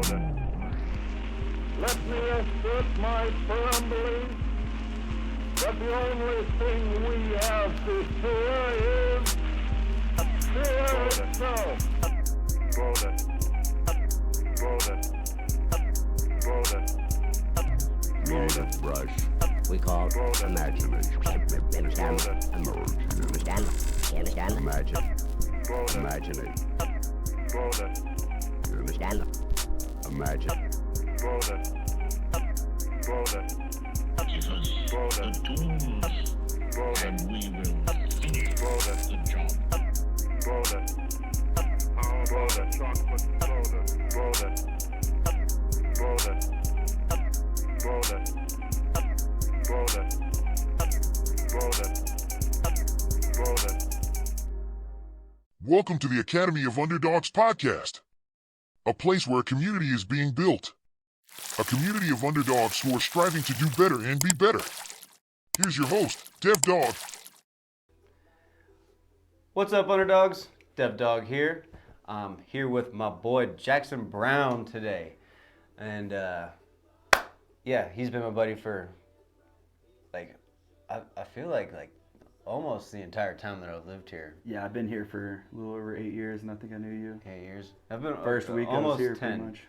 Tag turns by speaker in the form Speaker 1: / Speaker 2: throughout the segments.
Speaker 1: Let me assert my firm belief that the only thing we have to fear is fear itself.
Speaker 2: Music brush. We call imagination. Understand? Understand? You understand? Imagine. Imaginate. You understand? Imagine.
Speaker 3: Give us the tools and we will finish the job.
Speaker 4: Welcome to the Academy of Underdawgs podcast, a place where a community is being built. A community of underdogs who are striving to do better and be better. Here's your host, Dev Dog.
Speaker 5: What's up, Underdogs? Dev Dog here. I'm here with my boy Jackson Brown today. And yeah, he's been my buddy for I feel like almost the entire time that I've lived here.
Speaker 6: Yeah, I've been here for a little over 8 years, and I think I knew you.
Speaker 5: 8 years. I've been
Speaker 6: First week I
Speaker 5: almost
Speaker 6: was here
Speaker 5: 10.
Speaker 6: pretty much.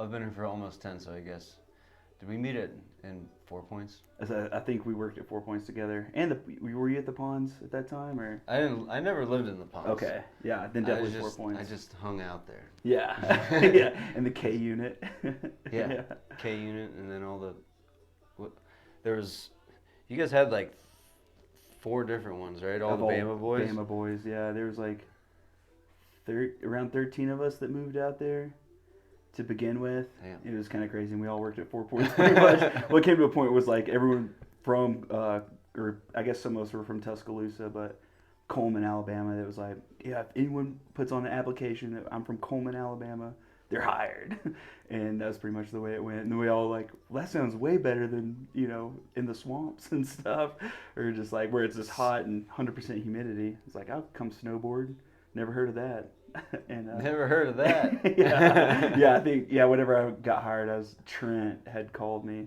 Speaker 5: I've been here for almost 10, so I guess. Did we meet in 4 Points?
Speaker 6: I think we worked at 4 Points together. And were you at the ponds at that time, or?
Speaker 5: I never lived in the ponds.
Speaker 6: Okay, yeah, then definitely 4 Points.
Speaker 5: I just hung out there.
Speaker 6: Yeah, yeah, and the K unit.
Speaker 5: Yeah, K unit, and then all the. You guys had like 4 different ones, right? All the Bama boys.
Speaker 6: Bama boys, yeah. There was like around 13 of us that moved out there to begin with.
Speaker 5: Damn.
Speaker 6: It was kind of crazy, and we all worked at 4 Points pretty much. Well, it came to a point where it was like everyone from, or I guess some of us were from Tuscaloosa, but Coleman, Alabama. It was like, yeah, if anyone puts on an application that I'm from Coleman, Alabama, they're hired. And that's pretty much the way it went. And we all like, well, that sounds way better than, in the swamps and stuff. Or just like where it's just hot and 100% humidity. It's like, I'll come snowboard. Never heard of that. And
Speaker 5: Never heard of that.
Speaker 6: yeah, I think, whenever I got hired, Trent had called me.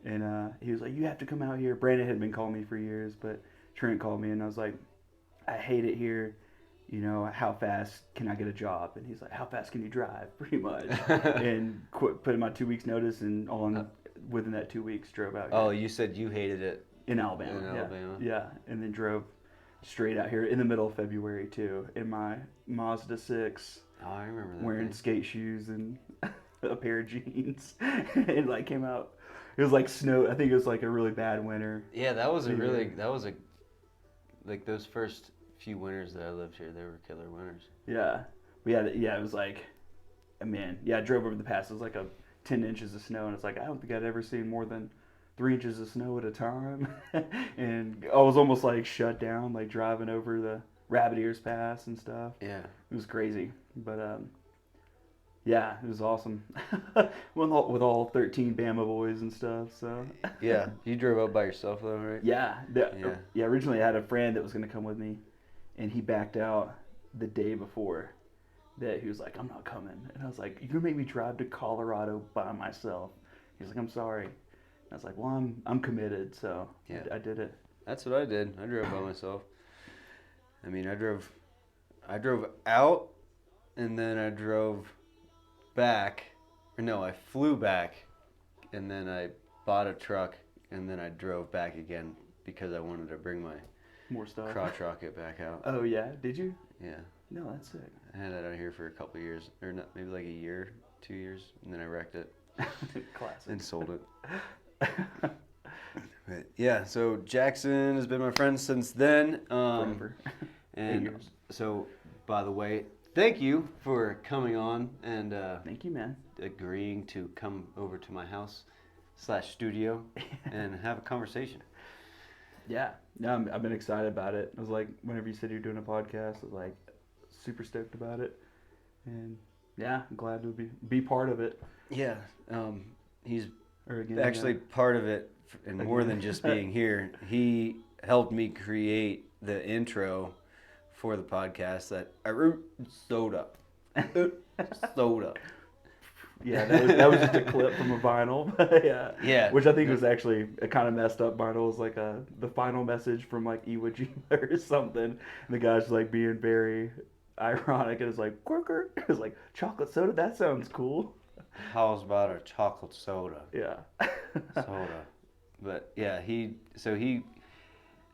Speaker 6: And he was like, you have to come out here. Brandon had been calling me for years, but Trent called me and I was like, I hate it here. How fast can I get a job? And he's like, how fast can you drive? Pretty much. And put in my 2 weeks notice, and within that 2 weeks drove out here.
Speaker 5: Oh, you said you hated it.
Speaker 6: In Alabama.
Speaker 5: In Alabama.
Speaker 6: Yeah, and then drove straight out here in the middle of February too, in my Mazda 6.
Speaker 5: Oh, I remember that.
Speaker 6: Wearing skate shoes and a pair of jeans. And came out. It was like snow. I think it was like a really bad winter.
Speaker 5: Yeah, those first few winters that I lived here, they were killer winters.
Speaker 6: Yeah. It was like, man, I drove over the pass. It was like 10 inches of snow, and it's like, I don't think I'd ever seen more than 3 inches of snow at a time. And I was almost like shut down, like driving over the Rabbit Ears Pass and stuff.
Speaker 5: Yeah.
Speaker 6: It was crazy. But, yeah, it was awesome. with all 13 Bama boys and stuff, so.
Speaker 5: Yeah. You drove up by yourself, though, right?
Speaker 6: Yeah. Originally I had a friend that was going to come with me, and he backed out the day before. That he was like, I'm not coming. And I was like, you're going to make me drive to Colorado by myself. He's like, I'm sorry. And I was like, well, I'm committed, so yeah. I did it.
Speaker 5: That's what I did. I drove by myself. I mean, I drove out, and then I drove back. Or no, I flew back, and then I bought a truck, and then I drove back again because I wanted to bring my
Speaker 6: more stuff.
Speaker 5: Crotch rocket back out.
Speaker 6: Oh yeah, did you?
Speaker 5: Yeah.
Speaker 6: No, that's sick.
Speaker 5: I had that out here for a couple of years, or not, maybe like a year, 2 years, and then I wrecked it.
Speaker 6: Classic.
Speaker 5: And sold it. But yeah, so Jackson has been my friend since then.
Speaker 6: Forever.
Speaker 5: And so, by the way, thank you for coming on and
Speaker 6: thank you, man.
Speaker 5: Agreeing to come over to my house / studio and have a conversation.
Speaker 6: Yeah, no, I've been excited about it. I was like, whenever you said you're doing a podcast, I was like, super stoked about it, and yeah, I'm glad to be part of it.
Speaker 5: Yeah, he's actually part of it, and more than just being here. He helped me create the intro for the podcast that I wrote soda.
Speaker 6: Yeah, that was just a clip from a vinyl. Yeah.
Speaker 5: Yeah.
Speaker 6: Which I think was actually a kind of messed up vinyl. It was like the final message from like Iwo Jima or something. And the guy's like being very ironic and it's like quirker. It's like chocolate soda. That sounds cool.
Speaker 5: How's about a chocolate soda?
Speaker 6: Yeah.
Speaker 5: Soda. But yeah, he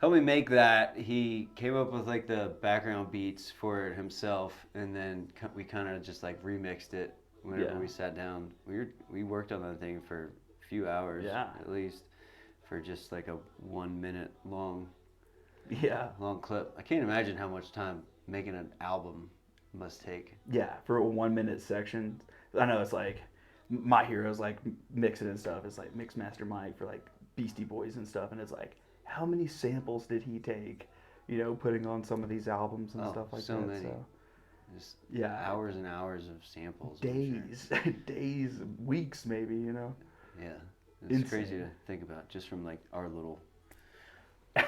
Speaker 5: helped me make that. He came up with like the background beats for it himself, and then we kind of just like remixed it whenever we sat down. We worked on that thing for a few hours, at least, for just like a 1 minute long clip. I can't imagine how much time making an album must take.
Speaker 6: Yeah, for a 1 minute section. I know it's like My Hero's like mixing and stuff. It's like Mixmaster Mike for like Beastie Boys and stuff, and it's like, how many samples did he take? You know, putting on some of these albums and stuff like
Speaker 5: so
Speaker 6: that.
Speaker 5: Many.
Speaker 6: So
Speaker 5: just hours and hours of samples.
Speaker 6: Days, days, weeks, maybe. You know.
Speaker 5: Yeah, it's crazy to think about just from like our little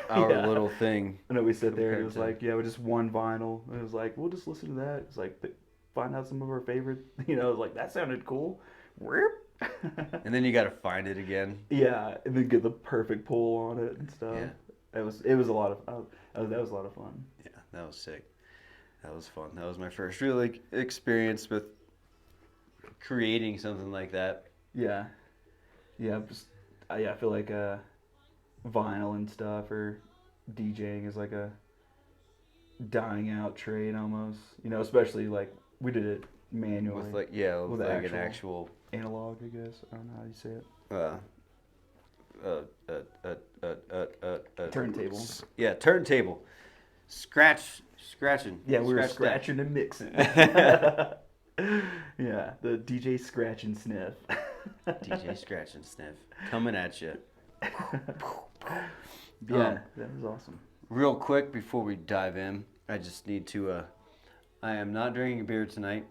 Speaker 5: little thing.
Speaker 6: I know we sit there and it was like, with just one vinyl. And it was like, we'll just listen to that. It's like, find out some of our favorite. You know, it was like, that sounded cool.
Speaker 5: And then you got to find it again.
Speaker 6: Yeah, and then get the perfect pull on it and stuff.
Speaker 5: Yeah,
Speaker 6: it was a lot of that was a lot of fun.
Speaker 5: Yeah, that was sick. That was fun. That was my first real like experience with creating something like that.
Speaker 6: Yeah, I feel like vinyl and stuff or DJing is like a dying out trade almost. You know, especially like we did it manually
Speaker 5: with like an actual
Speaker 6: analog, I guess. I don't know how you say it. Turntable.
Speaker 5: Yeah, turntable. Scratching.
Speaker 6: Yeah, we were scratching and mixing. Yeah, the DJ scratch and sniff.
Speaker 5: DJ scratch and sniff. Coming at you.
Speaker 6: Yeah, that was awesome.
Speaker 5: Real quick before we dive in, I just need to, I am not drinking beer tonight.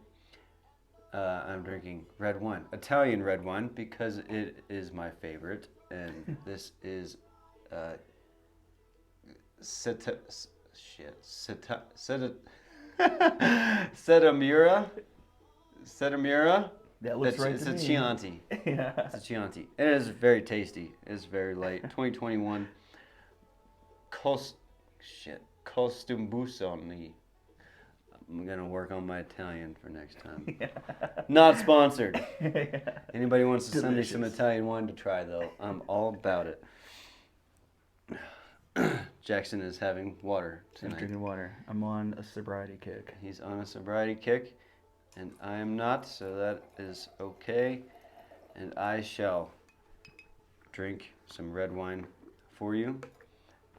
Speaker 5: I'm drinking red wine, Italian red wine, because it is my favorite, and this is Setamura.
Speaker 6: That looks right
Speaker 5: It's
Speaker 6: to
Speaker 5: a
Speaker 6: me.
Speaker 5: Chianti.
Speaker 6: Yeah.
Speaker 5: It's a Chianti. It is very tasty. It's very light. 2021. Costumbusoni. I'm gonna work on my Italian for next time.
Speaker 6: Yeah.
Speaker 5: Not sponsored. Anybody wants to send me
Speaker 6: Delicious.
Speaker 5: some Italian wine to try, though, I'm all about it. Jackson is having water
Speaker 6: I'm
Speaker 5: tonight.
Speaker 6: drinking water. I'm on a sobriety kick.
Speaker 5: He's on a sobriety kick, and I am not, so that is okay. And I shall drink some red wine for you.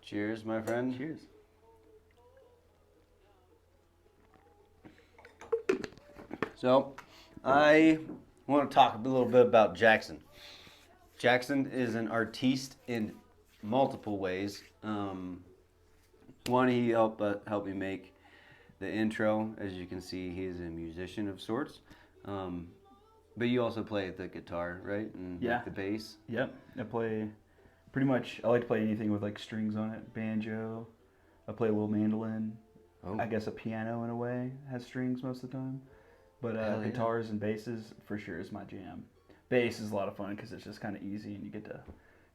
Speaker 5: Cheers, my friend.
Speaker 6: Cheers.
Speaker 5: So, I want to talk a little bit about Jackson. Jackson is an artiste in multiple ways. One, he helped me make the intro. As you can see, he is a musician of sorts. But you also play the guitar, right? And
Speaker 6: Yeah.
Speaker 5: the bass.
Speaker 6: Yep. I play pretty much. I like to play anything with like strings on it. Banjo. I play a little mandolin.
Speaker 5: Oh.
Speaker 6: I guess a piano in a way has strings most of the time. But
Speaker 5: Hell yeah.
Speaker 6: guitars and basses for sure is my jam. Bass is a lot of fun because it's just kind of easy and you get to,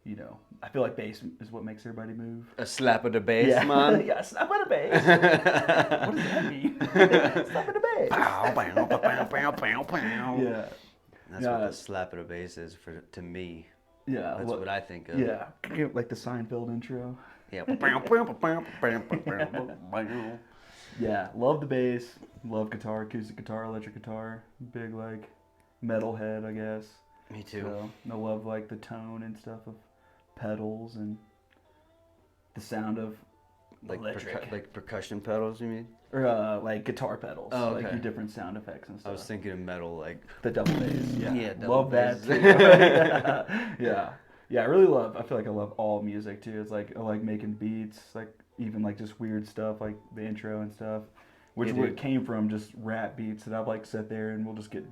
Speaker 6: you know, I feel like bass is what makes everybody move.
Speaker 5: A slap of the bass,
Speaker 6: Yeah,
Speaker 5: man.
Speaker 6: yeah, slap on the bass. What does that mean? Slap on the bass.
Speaker 5: Pow, pow, pow, pow, pow, pow.
Speaker 6: Yeah.
Speaker 5: That's what the slap of the bass is to me.
Speaker 6: Yeah.
Speaker 5: That's what I think of.
Speaker 6: Yeah. Like the Seinfeld intro.
Speaker 5: Yeah.
Speaker 6: Yeah. Love the bass. Love guitar, acoustic guitar, electric guitar. Big like metalhead, I guess.
Speaker 5: Me too.
Speaker 6: So I love like the tone and stuff of pedals and the sound of electric.
Speaker 5: Like percussion pedals, you mean?
Speaker 6: Or like guitar pedals.
Speaker 5: Oh,
Speaker 6: Like
Speaker 5: okay.
Speaker 6: your different sound effects and stuff.
Speaker 5: I was thinking of metal, like
Speaker 6: The double bass. Yeah.
Speaker 5: Yeah, double
Speaker 6: love that
Speaker 5: bass.
Speaker 6: too. Yeah. Yeah, I really love, I feel like I love all music too. It's like, I like making beats, like even like just weird stuff, like the intro and stuff. Which
Speaker 5: Yeah,
Speaker 6: what
Speaker 5: dude.
Speaker 6: came from just rap beats that I've like sit there and we'll just get,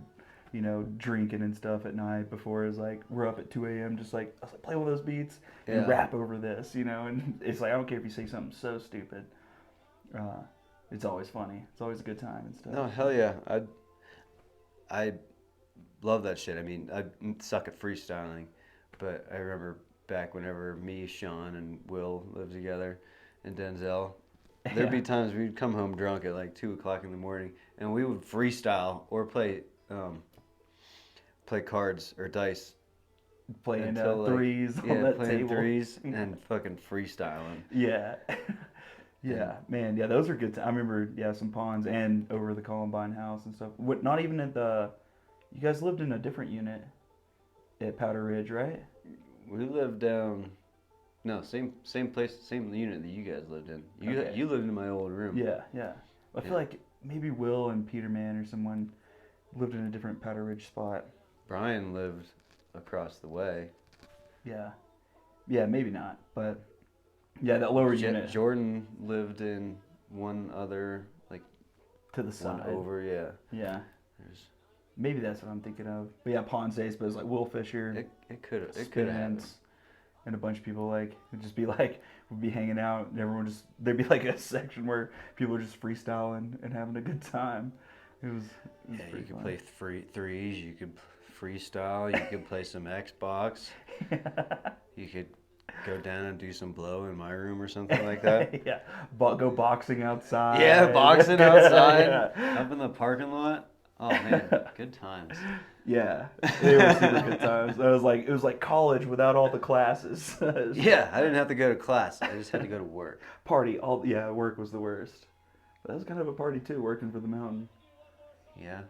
Speaker 6: you know, drinking and stuff at night before it's like, we're up at 2 a.m. just like, I was like, play one of those beats and
Speaker 5: Yeah.
Speaker 6: rap over this, you know, and it's like, I don't care if you say something so stupid. It's always funny. It's always a good time and stuff.
Speaker 5: no, hell yeah. I love that shit. I mean, I suck at freestyling, but I remember back whenever me, Sean, and Will lived together, and Denzel, there'd be times we'd come home drunk at like 2 o'clock in the morning, and we would freestyle or play cards or dice.
Speaker 6: Playing
Speaker 5: Until, like,
Speaker 6: threes on that
Speaker 5: playing
Speaker 6: table.
Speaker 5: threes and fucking freestyling.
Speaker 6: Yeah. Yeah, man. Yeah, those are good. I remember, some ponds and over the Columbine house and stuff. What? Not even at the. You guys lived in a different unit at Powder Ridge, right?
Speaker 5: We lived down. No, same place, same unit that you guys lived in. You lived in my old room.
Speaker 6: Yeah, yeah. I feel like maybe Will and Peterman or someone lived in a different Powder Ridge spot.
Speaker 5: Brian lived across the way.
Speaker 6: Yeah. Yeah, maybe not, but yeah, that lower unit.
Speaker 5: Jordan lived in one other, like,
Speaker 6: to the side.
Speaker 5: One over, yeah.
Speaker 6: Yeah.
Speaker 5: There's,
Speaker 6: maybe that's what I'm thinking of. But yeah, Pond States, but it's like Will Fisher.
Speaker 5: It could have happened.
Speaker 6: And a bunch of people would just be like, would be hanging out, and everyone there'd be like a section where people were just freestyling and having a good time. It was
Speaker 5: you
Speaker 6: pretty
Speaker 5: could
Speaker 6: fun.
Speaker 5: play threes, you could freestyle, you could play some Xbox, you could go down and do some blow in my room or something like that.
Speaker 6: Yeah, go boxing outside.
Speaker 5: Yeah, boxing outside,
Speaker 6: Yeah.
Speaker 5: up in the parking lot. Oh man, good times.
Speaker 6: Yeah, they were super good times. It was like college without all the classes.
Speaker 5: Yeah, I didn't have to go to class. I just had to go to work.
Speaker 6: Party, work was the worst. But that was kind of a party too, working for the mountain.
Speaker 5: Yeah,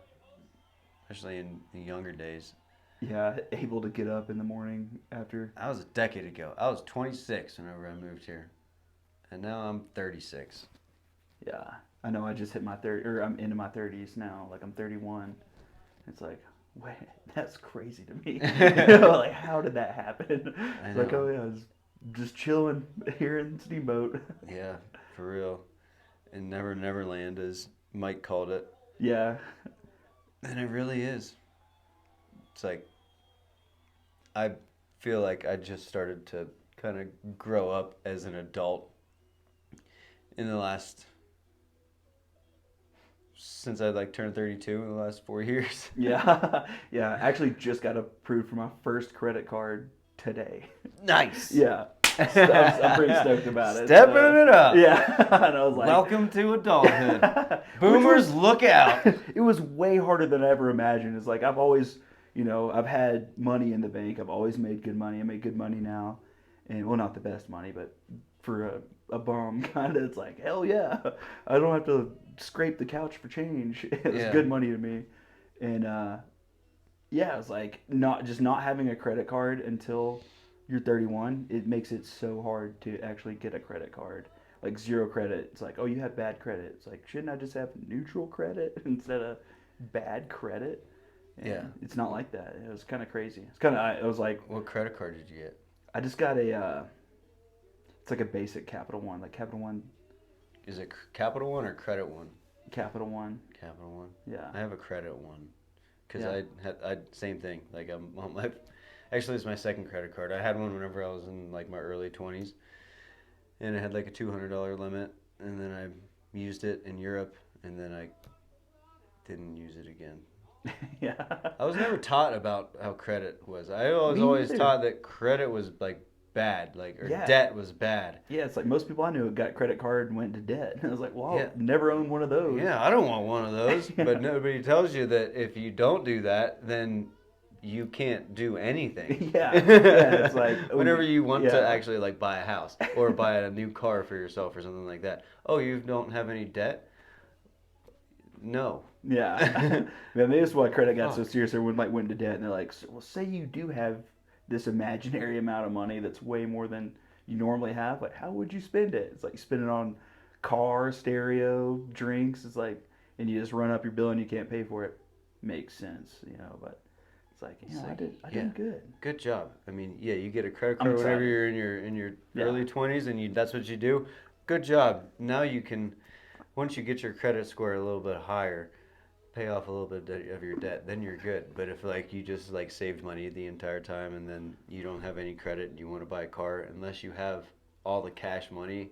Speaker 5: especially in the younger days.
Speaker 6: Yeah, able to get up in the morning after.
Speaker 5: That was a decade ago. I was 26 whenever I moved here, and now I'm 36.
Speaker 6: Yeah, I know. I just hit my 30, or I'm into my 30s now. Like I'm 31. It's like, wait, that's crazy to me. Like, how did that happen? It's like, oh yeah, I was just chilling here in Steamboat.
Speaker 5: Yeah, for real. And Neverland, as Mike called it.
Speaker 6: Yeah.
Speaker 5: And it really is. It's like, I feel like I just started to kind of grow up as an adult in the last, since I turned 32 in the last 4 years.
Speaker 6: Yeah. Yeah. I actually just got approved for my first credit card today.
Speaker 5: Nice.
Speaker 6: Yeah. I'm pretty stoked about it.
Speaker 5: Stepping it up.
Speaker 6: Yeah. And I was like,
Speaker 5: welcome to adulthood. Boomers, look out.
Speaker 6: It was way harder than I ever imagined. It's like I've always, I've had money in the bank. I've always made good money. I make good money now. And, well, not the best money, but for a bum, kind of, it's like, hell yeah. I don't have to scrape the couch for change. It was good money to me. And, yeah, it's like not having a credit card until you're 31, it makes it so hard to actually get a credit card. Like zero credit. It's like, oh, you have bad credit. It's like, shouldn't I just have neutral credit instead of bad credit? And
Speaker 5: yeah.
Speaker 6: It's not like that. It was kind of crazy. It was like.
Speaker 5: What credit card did you get?
Speaker 6: I just got it's like a basic Capital One. Like Capital One.
Speaker 5: Is it Capital One or Credit One?
Speaker 6: Capital One.
Speaker 5: Capital One.
Speaker 6: Yeah.
Speaker 5: I have a Credit One. Because I same thing. Like actually, it's my second credit card. I had one whenever I was in like my early 20s, and it had like a $200 limit, and then I used it in Europe, and then I didn't use it again.
Speaker 6: Yeah.
Speaker 5: I was never taught about how credit was. I was always taught that credit was like bad, debt was bad.
Speaker 6: Yeah, it's like most people I knew got credit card and went into debt. And I was like, well, I'll never own one of those.
Speaker 5: Yeah, I don't want one of those. But nobody tells you that if you don't do that, then you can't do anything.
Speaker 6: Yeah, it's like
Speaker 5: whenever you want to actually like buy a house or buy a new car for yourself or something like that. Oh, you don't have any debt? No.
Speaker 6: Yeah. Maybe that's why credit got so serious. Everyone went into debt, and they're like, well, say you do have this imaginary amount of money that's way more than you normally have. Like, how would you spend it? It's like you spend it on car, stereo, drinks. It's like, and you just run up your bill and you can't pay for it. Makes sense, but it's like, I did good.
Speaker 5: Good job. I mean, you get a credit card whenever you're in your early 20s, and that's what you do. Good job. Now you can, once you get your credit score a little bit higher, pay off a little bit of your debt, then you're good. But if you just saved money the entire time and then you don't have any credit and you want to buy a car, unless you have all the cash money,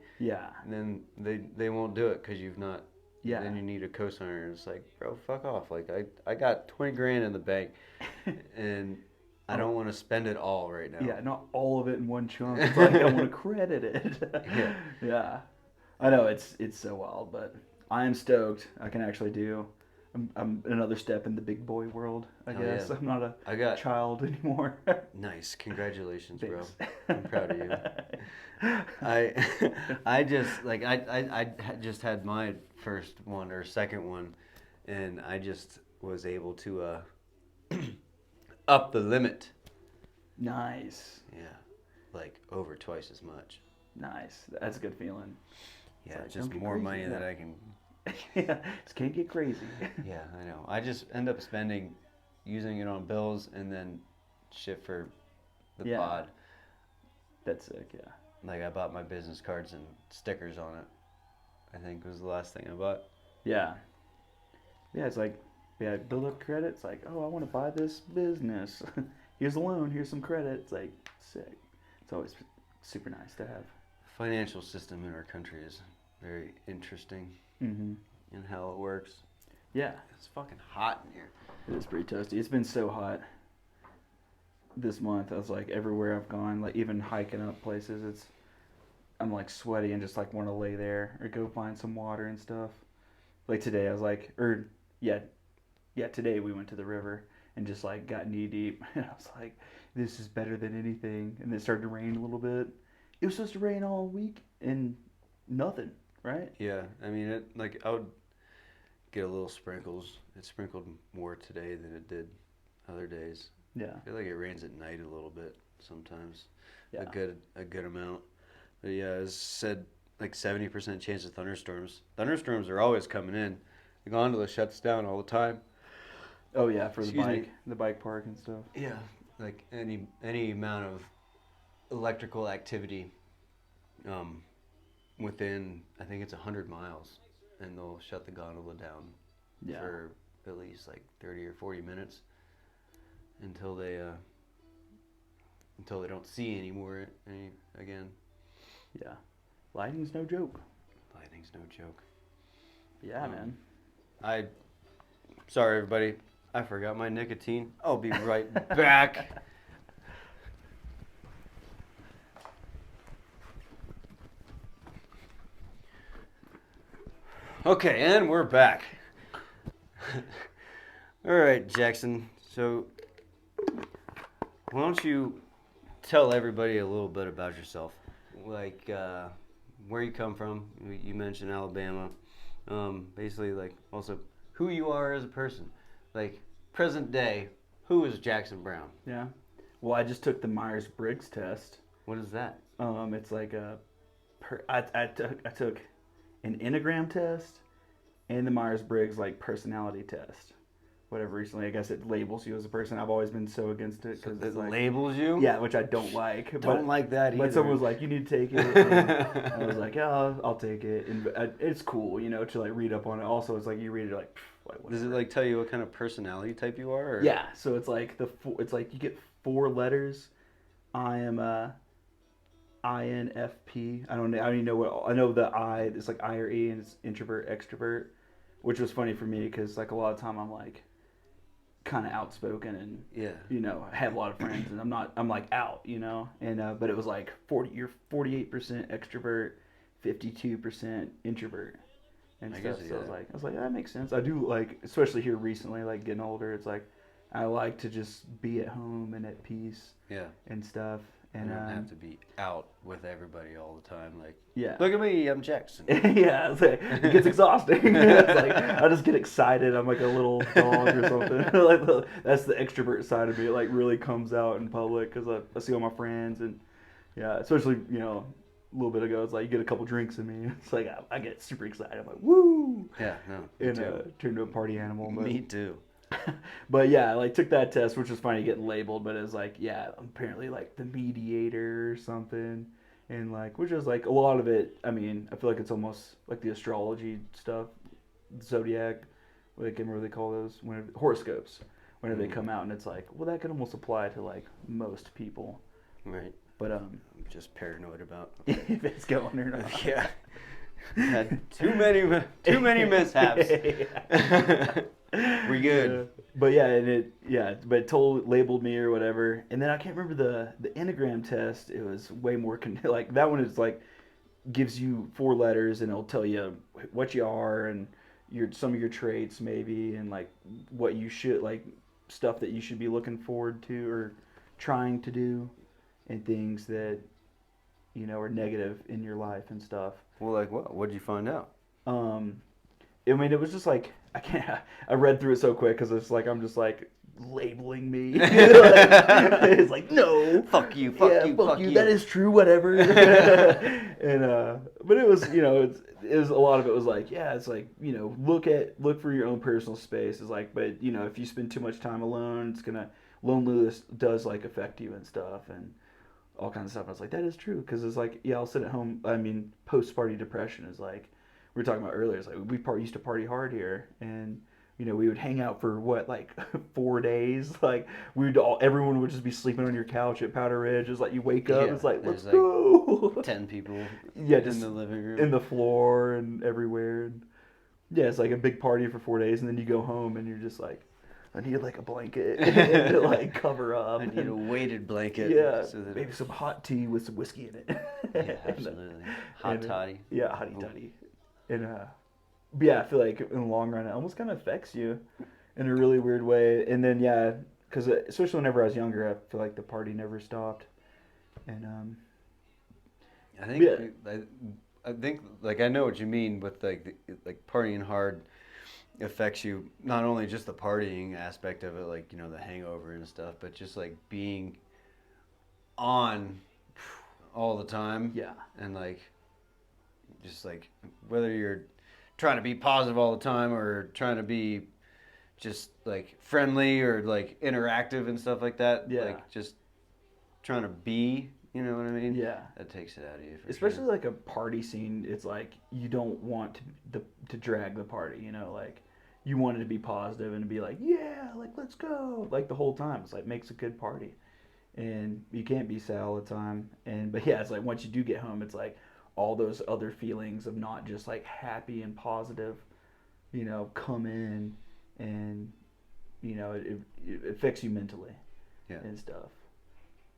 Speaker 5: then they won't do it because you've not
Speaker 6: Yeah.
Speaker 5: Then you need a co-signer. It's like, bro, fuck off. Like, I got 20 grand in the bank, and I don't want to spend it all right now.
Speaker 6: Yeah, not all of it in one chunk. It's like I want to credit it.
Speaker 5: Yeah.
Speaker 6: Yeah. I know it's so wild, but I am stoked. I can actually do. I'm another step in the big boy world. I
Speaker 5: Oh,
Speaker 6: guess
Speaker 5: yeah.
Speaker 6: I'm not a
Speaker 5: I got
Speaker 6: child anymore.
Speaker 5: nice. Congratulations, bro.
Speaker 6: Thanks.
Speaker 5: I'm proud of you. I just like I just had my first one or second one, and I just was able to up the limit.
Speaker 6: Nice.
Speaker 5: Yeah, like over twice as much.
Speaker 6: Nice. That's a good feeling.
Speaker 5: Yeah,
Speaker 6: like,
Speaker 5: just
Speaker 6: don't get
Speaker 5: more
Speaker 6: crazy,
Speaker 5: money
Speaker 6: yeah.
Speaker 5: that I can.
Speaker 6: Yeah, just can't get crazy.
Speaker 5: Yeah, I know. I just end up using it on bills and then shit for the
Speaker 6: Yeah.
Speaker 5: pod.
Speaker 6: That's sick, yeah.
Speaker 5: Like I bought my business cards and stickers on it. I think was the last thing I bought.
Speaker 6: Yeah. Yeah, it's like, yeah, build up credit. It's like, oh, I want to buy this business. Here's a loan. Here's some credit. It's like, sick. It's always super nice to have.
Speaker 5: Financial system in our country is very interesting
Speaker 6: Mm-hmm.
Speaker 5: in how it works.
Speaker 6: Yeah,
Speaker 5: It's fucking hot in here.
Speaker 6: it is pretty toasty. It's been so hot this month. I was like, everywhere I've gone, like even hiking up places, I'm like sweaty and just like want to lay there or go find some water and stuff. Like today, I was like, today we went to the river and just like got knee deep. And I was like, this is better than anything. And it started to rain a little bit. It was supposed to rain all week and nothing, right?
Speaker 5: Yeah, I mean, I would get a little sprinkles. It sprinkled more today than it did other days.
Speaker 6: Yeah.
Speaker 5: I feel like it rains at night a little bit sometimes.
Speaker 6: Yeah.
Speaker 5: A good amount. But yeah, as said, like 70% chance of thunderstorms. Thunderstorms are always coming in. The gondola shuts down all the time.
Speaker 6: Oh yeah, for
Speaker 5: Excuse me.
Speaker 6: the bike park and stuff.
Speaker 5: Yeah, like any amount of electrical activity within, I think it's 100 miles, and they'll shut the gondola down
Speaker 6: Yeah.
Speaker 5: for at least like 30 or 40 minutes until they don't see anymore again.
Speaker 6: Yeah. Lightning's no joke.
Speaker 5: Lightning's no joke.
Speaker 6: Yeah, man.
Speaker 5: Sorry everybody, I forgot my nicotine. I'll be right back. Okay, and we're back. All right, Jackson. So, why don't you tell everybody a little bit about yourself? Like, where you come from. You mentioned Alabama. Basically, like, also who you are as a person. Like, present day, who is Jackson Brown?
Speaker 6: Yeah. Well, I just took the Myers-Briggs test.
Speaker 5: What is that?
Speaker 6: It's like I took an Enneagram test and the Myers-Briggs like personality test. Whatever. Recently, I guess it labels you as a person. I've always been so against it because
Speaker 5: It
Speaker 6: like,
Speaker 5: labels you?
Speaker 6: yeah, which I don't like.
Speaker 5: Don't like that either.
Speaker 6: But someone was like, "You need to take it." And I was like, "Yeah, I'll take it." And it's cool, you know, to like read up on it. Also, it's like you read it like whatever.
Speaker 5: Does it like tell you what kind of personality type you are? Or?
Speaker 6: Yeah. So it's like it's like you get 4 letters. I am INFP. I don't even know what. I know the I. It's like I or E, and it's introvert, extrovert, which was funny for me because like a lot of time I'm like kind of outspoken and you know have a lot of friends and I'm like out, you know, and but it was like 48% extrovert, 52% introvert and stuff. So I was like that makes sense. I do like, especially here recently, like getting older, it's like I like to just be at home and at peace and stuff. And
Speaker 5: you don't have to be out with everybody all the time. Like,
Speaker 6: yeah,
Speaker 5: look at me, I'm Jackson.
Speaker 6: Yeah, it's like, it gets exhausting. It's like I just get excited. I'm like a little dog or something. Like that's the extrovert side of me. It like really comes out in public because I see all my friends and yeah, especially you know a little bit ago, it's like you get a couple drinks in me. It's like I get super excited. I'm like woo.
Speaker 5: Yeah, no,
Speaker 6: and turn into a party animal. But,
Speaker 5: me too.
Speaker 6: But yeah, I like took that test, which was funny getting labeled, but it was like, yeah, apparently like the mediator or something. And like, which is like a lot of it, I mean, I feel like it's almost like the astrology stuff, zodiac, what they call those, horoscopes, whenever they come out, and it's like, well, that could almost apply to like most people.
Speaker 5: Right.
Speaker 6: But
Speaker 5: I'm just paranoid about
Speaker 6: if it's going or not.
Speaker 5: Yeah. Had too many mishaps. We good.
Speaker 6: But yeah, but it labeled me or whatever. And then I can't remember the Enneagram test. It was way more like that one is like gives you 4 letters and it'll tell you what you are and some of your traits maybe and like what you should like stuff that you should be looking forward to or trying to do and things that are negative in your life and stuff.
Speaker 5: Well, like what? What'd you find out?
Speaker 6: I mean, it was just like I read through it so quick because it's like I'm just like labeling me. It's like no,
Speaker 5: fuck you, fuck you.
Speaker 6: That is true, whatever. And but it was it was a lot of it was like it's like look for your own personal space. It's like but if you spend too much time alone, loneliness does like affect you and stuff and all kinds of stuff. I was like that is true because it's like I'll sit at home. I mean, post-party depression is like. We were talking about earlier. It's like we used to party hard here, and we would hang out for like 4 days. Like everyone would just be sleeping on your couch at Powder Ridge. It's like you wake up, it's like let's go.
Speaker 5: 10 people.
Speaker 6: Just
Speaker 5: in the living room,
Speaker 6: in the floor, and everywhere. And it's like a big party for 4 days, and then you go home, and you're just like, I need like a blanket to like cover up.
Speaker 5: I need a weighted blanket.
Speaker 6: Yeah, so maybe some hot tea with some whiskey in it.
Speaker 5: Yeah, absolutely. Hot toddy.
Speaker 6: Yeah, hottie toddy. And but I feel like in the long run, it almost kind of affects you in a really weird way. And then because especially whenever I was younger, I feel like the party never stopped. And
Speaker 5: I think I think like I know what you mean with like partying hard affects you not only just the partying aspect of it, like the hangover and stuff, but just like being on all the time.
Speaker 6: Yeah.
Speaker 5: And like. Just like whether you're trying to be positive all the time or trying to be just like friendly or like interactive and stuff like that.
Speaker 6: Yeah.
Speaker 5: Like just trying to be, you know what I mean?
Speaker 6: Yeah.
Speaker 5: That takes it out of you.
Speaker 6: Especially like a party scene, it's like you don't want to drag the party, like you want it to be positive and to be like, yeah, like let's go, like the whole time. It's like makes a good party, and you can't be sad all the time. But it's like once you do get home, it's like. All those other feelings of not just like happy and positive, come in and, it affects you mentally and stuff.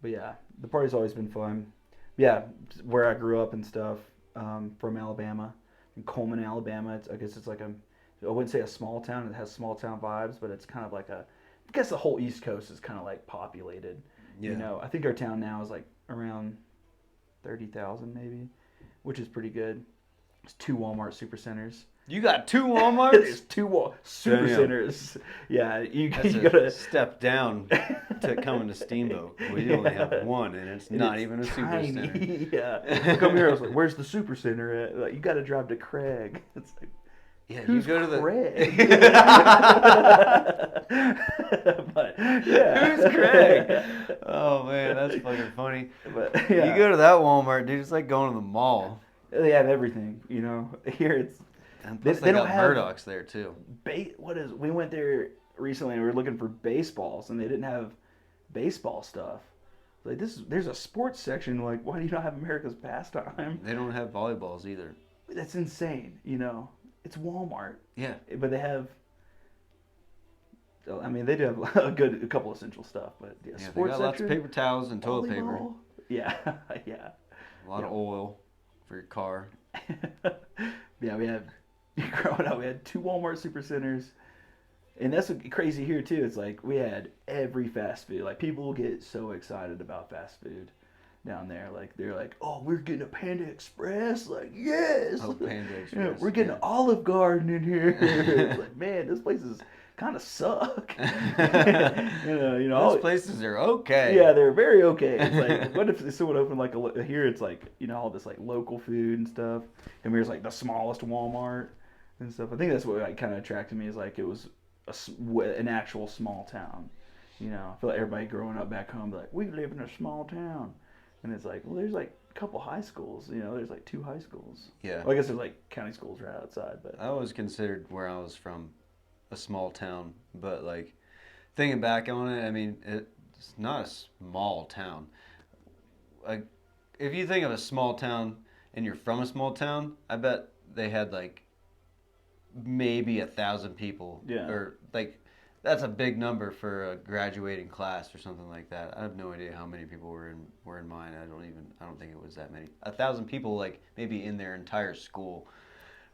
Speaker 6: But the party's always been fun. Where I grew up and stuff, from Alabama, in Coleman, Alabama. I guess it's like I wouldn't say a small town. It has small town vibes, but it's kind of like I guess the whole East Coast is kind of like populated. Yeah. I think our town now is like around 30,000 maybe. Which is pretty good. It's 2 Walmart supercenters.
Speaker 5: You got 2 Walmarts?
Speaker 6: There's 2 supercenters. Yeah, you gotta
Speaker 5: step down to coming to Steamboat. We only have 1, and it's not even a supercenter.
Speaker 6: Yeah, come here. I was like, "Where's the supercenter at?" Like, you gotta drive to Craig. It's like,
Speaker 5: who's you go to
Speaker 6: Craig? But
Speaker 5: who's Craig? Oh man, that's fucking funny.
Speaker 6: But
Speaker 5: you go to that Walmart, dude. It's like going to the mall.
Speaker 6: They have everything, Here it's.
Speaker 5: And plus they got Underdawgs there too.
Speaker 6: We went there recently and we were looking for baseballs and they didn't have baseball stuff. Like there's a sports section. Like, why do you not have America's pastime?
Speaker 5: They don't have volleyballs either.
Speaker 6: That's insane. It's Walmart.
Speaker 5: Yeah.
Speaker 6: But they have. I mean, they do have a couple essential stuff, but
Speaker 5: sports
Speaker 6: section,
Speaker 5: they got lots of paper towels and toilet paper.
Speaker 6: Yeah.
Speaker 5: A lot of oil for your car.
Speaker 6: We had. Growing up, we had 2 Walmart supercenters, and that's crazy here too. It's like we had every fast food. Like people get so excited about fast food down there. Like they're like, "Oh, we're getting a Panda Express!" Like, yes.
Speaker 5: Oh, Panda Express.
Speaker 6: We're getting an Olive Garden in here. It's like, man, this place is kind of suck.
Speaker 5: Those places are okay.
Speaker 6: Yeah, they're very okay. It's like, what if someone opened like here? It's like all this like local food and stuff, and here's like the smallest Walmart and stuff. I think that's what kind of attracted me is like it was an actual small town. I feel like everybody growing up back home like we live in a small town, and it's like well there's like a couple high schools. There's like 2 high schools.
Speaker 5: Yeah.
Speaker 6: Well, I guess there's like county schools right outside, but
Speaker 5: I always considered where I was from a small town, but like thinking back on it, I mean it's not a small town. Like if you think of a small town and you're from a small town, I bet they had like maybe 1,000 people.
Speaker 6: Yeah.
Speaker 5: Or like, that's a big number for a graduating class or something like that. I have no idea how many people were in mine. I don't think it was that many. 1,000 people, like maybe in their entire school,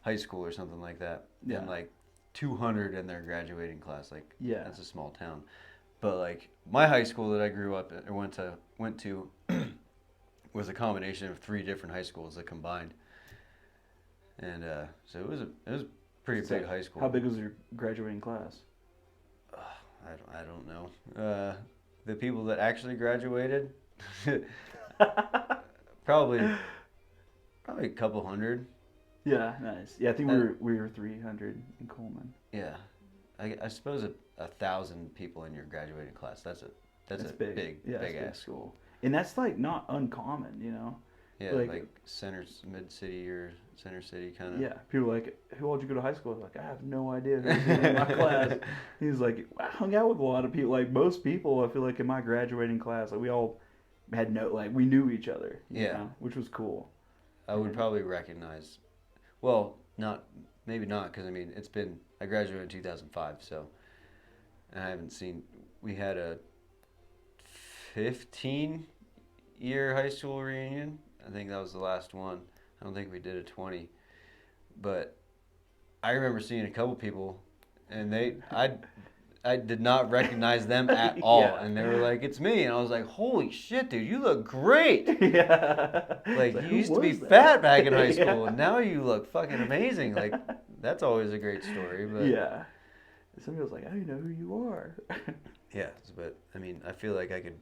Speaker 5: high school or something like that.
Speaker 6: Yeah.
Speaker 5: And like 200 in their graduating class. Like,
Speaker 6: Yeah.
Speaker 5: that's a small town. But like my high school that I grew up in, or went to was a combination of 3 different high schools that combined. And so it was a pretty big high school.
Speaker 6: How big was your graduating class?
Speaker 5: I don't know. The people that actually graduated, probably a couple hundred.
Speaker 6: Yeah, nice. Yeah, I think we were 300 in Coleman.
Speaker 5: Yeah, I suppose 1,000 people in your graduating class. That's a big ass
Speaker 6: school. And that's like not uncommon, you know.
Speaker 5: Yeah, like mid city or center city kind of.
Speaker 6: Yeah, people are like, who all did you go to high school with? Like, I have no idea who's in my class. He's like, I hung out with a lot of people. Like most people, I feel like in my graduating class, like we all had we knew each other. You know, which was cool.
Speaker 5: I would probably recognize. Well, maybe not, because I mean I graduated in 2005, so and I haven't seen. We had a 15-year high school reunion. I think that was the last one. I don't think we did a 20. But I remember seeing a couple people, and I did not recognize them at all. Yeah. And they were like, "It's me." And I was like, "Holy shit, dude, you look great."
Speaker 6: Yeah.
Speaker 5: Like you used to be fat back in high school, and now you look fucking amazing. Like that's always a great story. But
Speaker 6: yeah. Somebody was like, "I don't know who you are."
Speaker 5: Yeah, but I mean, I feel like I could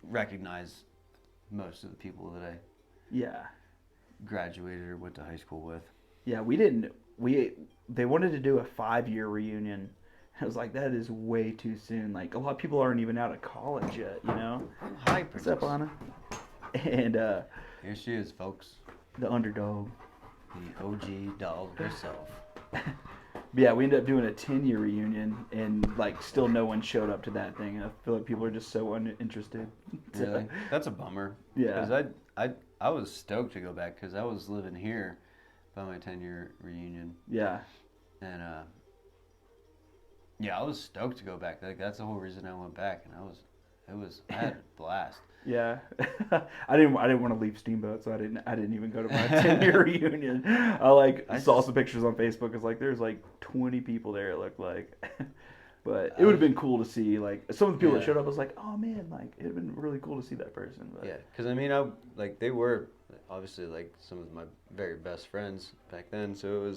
Speaker 5: recognize most of the people that I graduated or went to high school with.
Speaker 6: Yeah, they wanted to do a 5-year reunion. I was like, that is way too soon. Like a lot of people aren't even out of college yet, you know.
Speaker 5: Hi, Princess.
Speaker 6: What's up, Anna? And
Speaker 5: here she is, folks.
Speaker 6: The underdog.
Speaker 5: The OG dog herself.
Speaker 6: But yeah, we ended up doing a 10-year reunion, and like still no one showed up to that thing. I feel like people are just so uninterested.
Speaker 5: Really? That's a bummer.
Speaker 6: Yeah.
Speaker 5: Because I was stoked to go back because I was living here by my 10-year reunion.
Speaker 6: Yeah.
Speaker 5: And I was stoked to go back. Like that's the whole reason I went back, and I had a blast.
Speaker 6: Yeah. I didn't want to leave Steamboat, so I didn't even go to my 10-year reunion. I saw some pictures on Facebook. It's like there's like 20 people there, it looked like. But it would have been cool to see, like, some of the people that showed up, I was like, oh man, like, it would have been really cool to see that person. But.
Speaker 5: Yeah, because I mean, they were obviously like some of my very best friends back then, so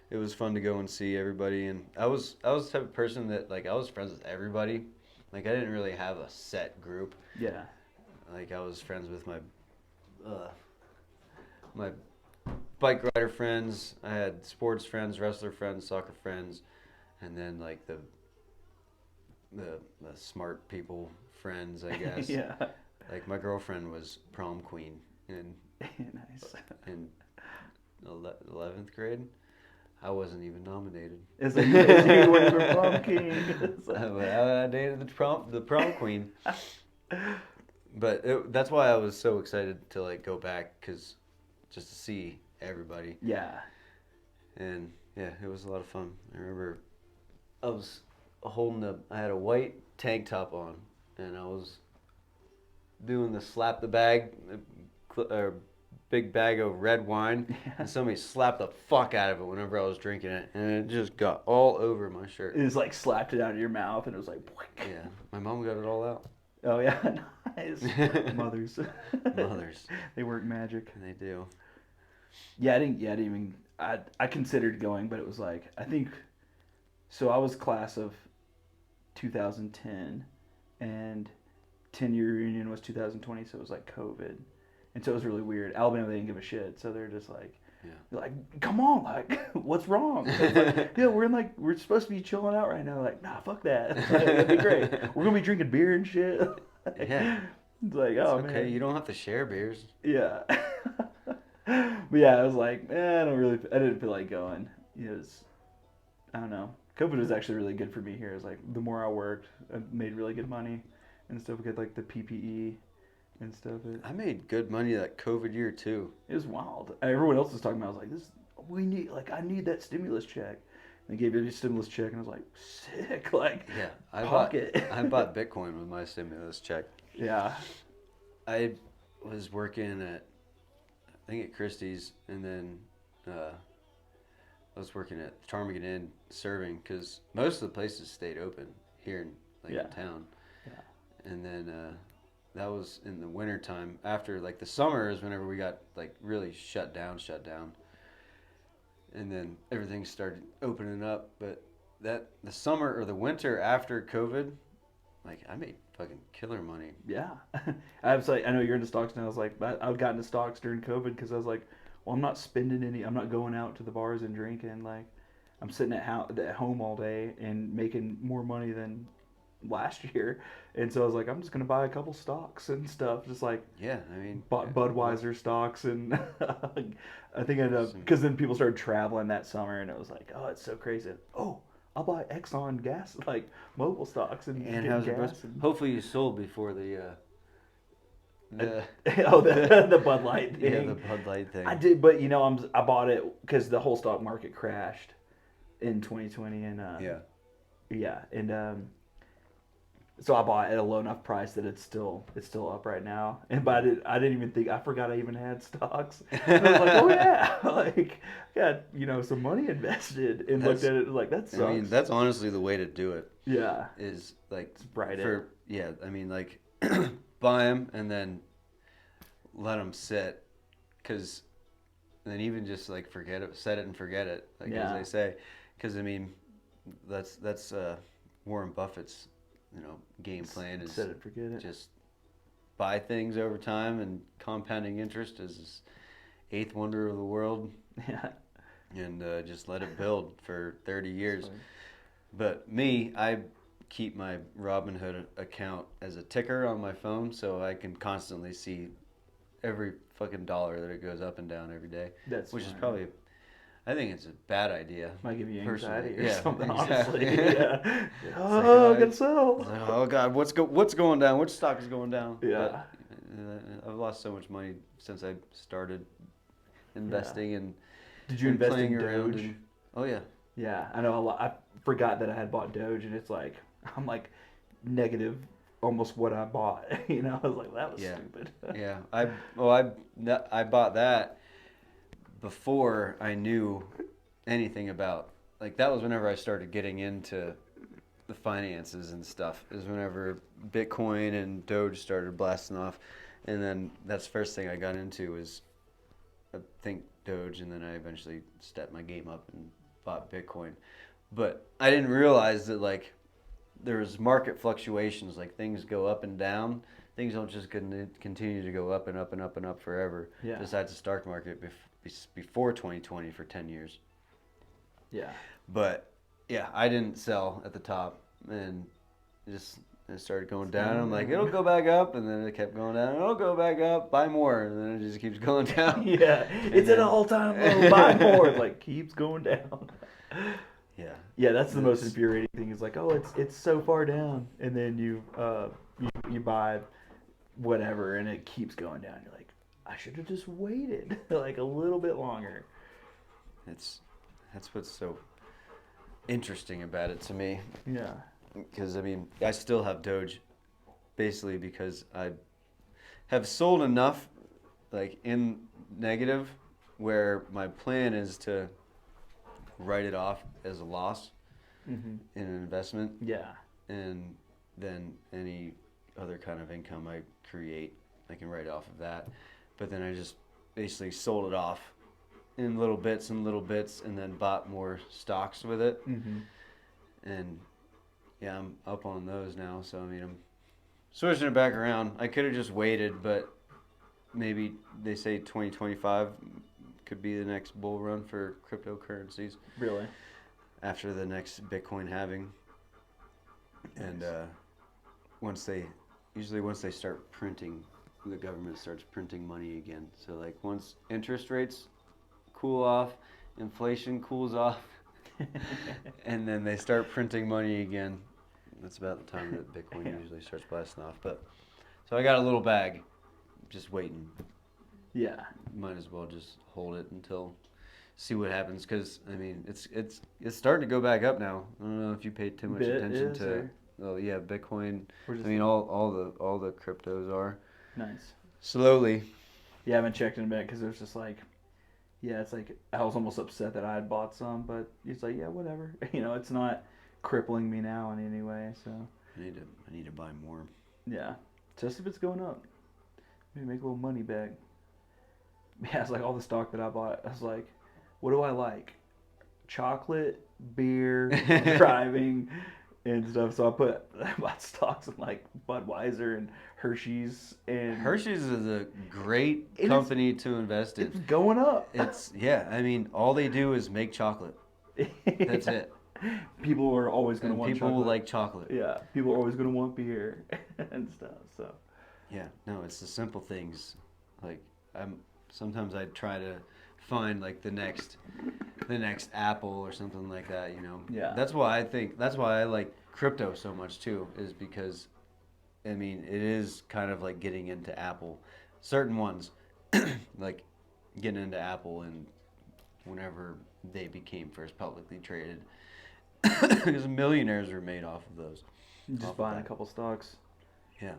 Speaker 5: it was fun to go and see everybody. And I was the type of person that, like, I was friends with everybody. Like, I didn't really have a set group.
Speaker 6: Yeah.
Speaker 5: Like, I was friends with my bike rider friends. I had sports friends, wrestler friends, soccer friends, and then like the smart people friends, I guess.
Speaker 6: Yeah.
Speaker 5: Like my girlfriend was prom queen in
Speaker 6: nice.
Speaker 5: In 11th grade. I wasn't even nominated.
Speaker 6: It's like you went for prom king.
Speaker 5: I dated the prom queen. But that's why I was so excited to like go back, cause just to see everybody.
Speaker 6: Yeah.
Speaker 5: And yeah, it was a lot of fun. I remember I was I had a white tank top on, and I was doing the slap the bag, big bag of red wine, and somebody slapped the fuck out of it whenever I was drinking it, and it just got all over my shirt.
Speaker 6: It was like slapped it out of your mouth, and it was like.
Speaker 5: Yeah, my mom got it all out.
Speaker 6: Oh yeah, nice. Mothers. They work magic.
Speaker 5: And they do.
Speaker 6: Yeah, I didn't even. I considered going, but it was like I think. So I was class of 2010, and 10-year reunion was 2020, so it was like COVID, and so it was really weird. Alabama, they didn't give a shit, so they're just like.
Speaker 5: Yeah.
Speaker 6: They're like, come on, like, what's wrong? Like, yeah, we're supposed to be chilling out right now. Like, nah, fuck that. Like, it'd be great. We're gonna be drinking beer and shit.
Speaker 5: Yeah.
Speaker 6: It's like, oh
Speaker 5: it's okay.
Speaker 6: man.
Speaker 5: You don't have to share beers.
Speaker 6: Yeah. But yeah, I was like, man, I didn't feel like going. It was, I don't know. COVID was actually really good for me here. It was like, the more I worked, I made really good money and stuff. We got like the PPE. And stuff.
Speaker 5: I made good money that COVID year too.
Speaker 6: It was wild. Everyone else was talking about. I was like, "This is I need that stimulus check. They gave me a stimulus check, and I was like, sick, like,
Speaker 5: Yeah,
Speaker 6: pocket.
Speaker 5: I bought Bitcoin with my stimulus check.
Speaker 6: Yeah.
Speaker 5: I was working at, I think at Christie's, and then I was working at Ptarmigan Inn serving, because most of the places stayed open here in in town.
Speaker 6: Yeah.
Speaker 5: And then that was in the winter time. After like the summer is whenever we got like really shut down. And then everything started opening up. But the summer or the winter after COVID, like I made fucking killer money.
Speaker 6: Yeah. I was like, I know you're into stocks now. I was like, I got into stocks during COVID because I was like, well, I'm not spending any, I'm not going out to the bars and drinking. Like, I'm sitting at home all day and making more money than last year. And so I was like, I'm just going to buy a couple stocks and stuff. Just like,
Speaker 5: Yeah, I mean,
Speaker 6: bought Budweiser stocks. And I think I ended up, because then people started traveling that summer and it was like, oh, it's so crazy. Oh, I'll buy Exxon gas, like mobile stocks and
Speaker 5: how's
Speaker 6: get
Speaker 5: it
Speaker 6: gas.
Speaker 5: goes? Hopefully you sold before the
Speaker 6: the Bud Light thing.
Speaker 5: Yeah, the Bud Light thing.
Speaker 6: I did, but I bought it because the whole stock market crashed in 2020, and and so I bought it at a low enough price that it's still up right now. And but I didn't even think, I forgot I even had stocks. And I was like, oh yeah, like I got some money invested, and looked at it like, that sucks.
Speaker 5: I mean, that's honestly the way to do it.
Speaker 6: Yeah,
Speaker 5: Is like
Speaker 6: ride it.
Speaker 5: Yeah, I mean, like buy them and then let them sit, because then even just like forget it, set it and forget it, like as they say, because I mean that's Warren Buffett's game plan is
Speaker 6: set it, forget it.
Speaker 5: Just buy things over time, and compounding interest is this eighth wonder of the world.
Speaker 6: Yeah,
Speaker 5: and just let it build for 30 years. But me, I keep my Robinhood account as a ticker on my phone, so I can constantly see every fucking dollar that it goes up and down every day. Which is probably, I think it's a bad idea.
Speaker 6: Might give you anxiety
Speaker 5: personally.
Speaker 6: or something,
Speaker 5: exactly.
Speaker 6: honestly. Yeah. Oh, I gotta sell.
Speaker 5: Oh God, what's going down? Which stock is going down?
Speaker 6: Yeah.
Speaker 5: But, I've lost so much money since I started investing and
Speaker 6: Did you invest
Speaker 5: playing
Speaker 6: in
Speaker 5: around.
Speaker 6: Doge?
Speaker 5: Oh yeah.
Speaker 6: Yeah, I know a lot. I forgot that I had bought Doge, and it's like, I'm like negative almost what I bought. I was like, that was stupid.
Speaker 5: Yeah, I bought that before I knew anything about, like, that was whenever I started getting into the finances and stuff. Is whenever Bitcoin and Doge started blasting off, and then that's the first thing I got into was, I think, Doge, and then I eventually stepped my game up and bought Bitcoin. But I didn't realize that, like, there's market fluctuations, like things go up and down. Things don't just continue to go up and up and up and up forever.
Speaker 6: Yeah.
Speaker 5: Besides the stock market before 2020 for 10 years.
Speaker 6: Yeah.
Speaker 5: But yeah, I didn't sell at the top, and it started going down. I'm like, it'll go back up, and then it kept going down. It'll go back up, buy more, and then it just keeps going down.
Speaker 6: Yeah, it's at an all-time low. Buy more. It like keeps going down.
Speaker 5: Yeah.
Speaker 6: Yeah, that's the most infuriating thing. Is like, oh, it's so far down, and then you buy whatever, and it keeps going down. You're like, I should have just waited like a little bit longer.
Speaker 5: That's what's so interesting about it to me.
Speaker 6: Yeah.
Speaker 5: Because I mean, I still have Doge, basically because I have sold enough, like in negative, where my plan is to write it off as a loss in an investment.
Speaker 6: Yeah.
Speaker 5: And then any other kind of income I create, I can write off of that. But then I just basically sold it off in little bits and then bought more stocks with it. And yeah, I'm up on those now. So I mean, I'm switching it back around. I could have just waited, but maybe they say 2025 could be the next bull run for cryptocurrencies.
Speaker 6: Really?
Speaker 5: After the next Bitcoin halving. And once they start printing, the government starts printing money again. So like once interest rates cool off, inflation cools off, and then they start printing money again. That's about the time that Bitcoin usually starts blasting off. But so I got a little bag, just waiting.
Speaker 6: Yeah.
Speaker 5: Might as well just hold it until see what happens. Because I mean, it's starting to go back up now. I don't know if you paid too much attention to.
Speaker 6: Or?
Speaker 5: Oh yeah, Bitcoin.
Speaker 6: Or
Speaker 5: I
Speaker 6: just-
Speaker 5: mean, all the cryptos are
Speaker 6: Nice.
Speaker 5: slowly.
Speaker 6: Yeah, I haven't checked in a bit because there's just like, yeah, it's like I was almost upset that I had bought some, but it's like, yeah, whatever. You know, it's not crippling me now in any way. So
Speaker 5: I need to buy more.
Speaker 6: yeah, just if it's going up, maybe make a little money back. Yeah, it's like all the stock that I bought. I was like, what do I like? Chocolate, beer, driving, and stuff. So I bought stocks in like Budweiser and Hershey's and
Speaker 5: Hershey's is a great
Speaker 6: It is-
Speaker 5: company to invest in.
Speaker 6: it's going up.
Speaker 5: It's yeah. I mean, all they do is make chocolate. That's it.
Speaker 6: People are always going to
Speaker 5: And
Speaker 6: want
Speaker 5: people
Speaker 6: chocolate.
Speaker 5: like chocolate.
Speaker 6: Yeah, people are always going to want beer and stuff. So
Speaker 5: Yeah, no, it's the simple things. Like sometimes I try to find like the next Apple or something like that, you know.
Speaker 6: Yeah.
Speaker 5: That's why I like crypto so much too, is because I mean, it is kind of like getting into Apple. Certain ones like getting into Apple and whenever they became first publicly traded. Because millionaires were made off of those.
Speaker 6: just
Speaker 5: Off of
Speaker 6: buying a
Speaker 5: that.
Speaker 6: couple stocks.
Speaker 5: Yeah.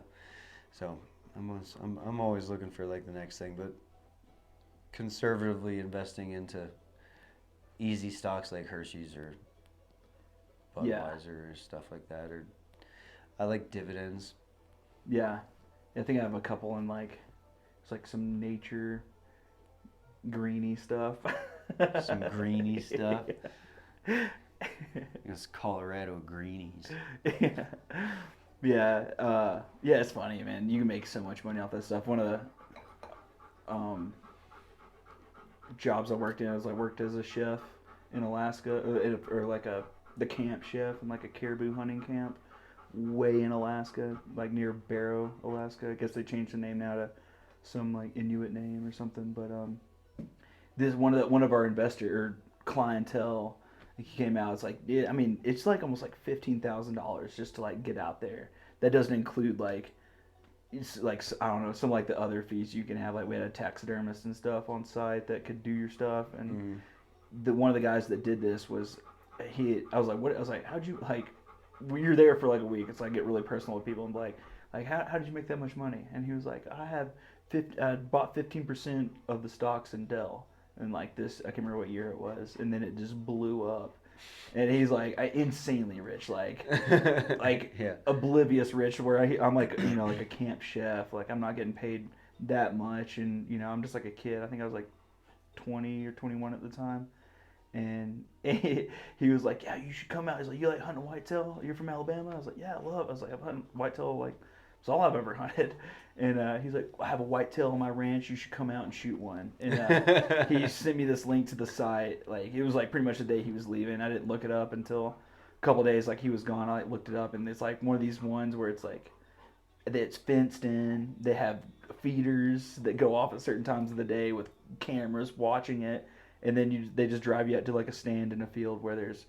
Speaker 5: So I'm always looking for like the next thing, but conservatively investing into easy stocks like Hershey's or Budweiser
Speaker 6: Yeah.
Speaker 5: or stuff like that. Or I like dividends.
Speaker 6: Yeah, I think I have a couple in like it's like some nature greeny stuff.
Speaker 5: Some greeny stuff. It's Colorado greenies.
Speaker 6: Yeah. Yeah, it's funny, man. You can make so much money off that stuff. One of the jobs I worked in, I worked as a chef in Alaska, or like the camp chef in like a caribou hunting camp, way in Alaska, like near Barrow, Alaska. I guess they changed the name now to some like Inuit name or something. But this one of our investor or clientele. He came out. It's like, yeah, I mean, it's like almost like $15,000 just to like get out there. That doesn't include like, it's like I don't know, some like the other fees you can have. Like we had a taxidermist and stuff on site that could do your stuff. And one of the guys that did this was I was like, what? I was like, how'd you like? When you're there for like a week, it's like get really personal with people and be like how did you make that much money? And he was like, I bought 15% of the stocks in Dell. And like this, I can't remember what year it was, and then it just blew up. And he's like insanely rich, like
Speaker 5: Yeah.
Speaker 6: oblivious rich. Where I'm like, you know, like a camp chef. Like I'm not getting paid that much, and you know, I'm just like a kid. I think I was like 20 or 21 at the time. And he was like, yeah, you should come out. He's like, you like hunting whitetail? You're from Alabama? I was like, yeah, I love. I was like, I've hunted whitetail like it's all I've ever hunted. And he's like, I have a whitetail on my ranch. You should come out and shoot one. And he sent me this link to the site. Like it was like pretty much the day he was leaving. I didn't look it up until a couple days. Like he was gone. I looked it up, and it's like one of these ones where it's like it's fenced in. They have feeders that go off at certain times of the day with cameras watching it, and then they just drive you out to like a stand in a field where there's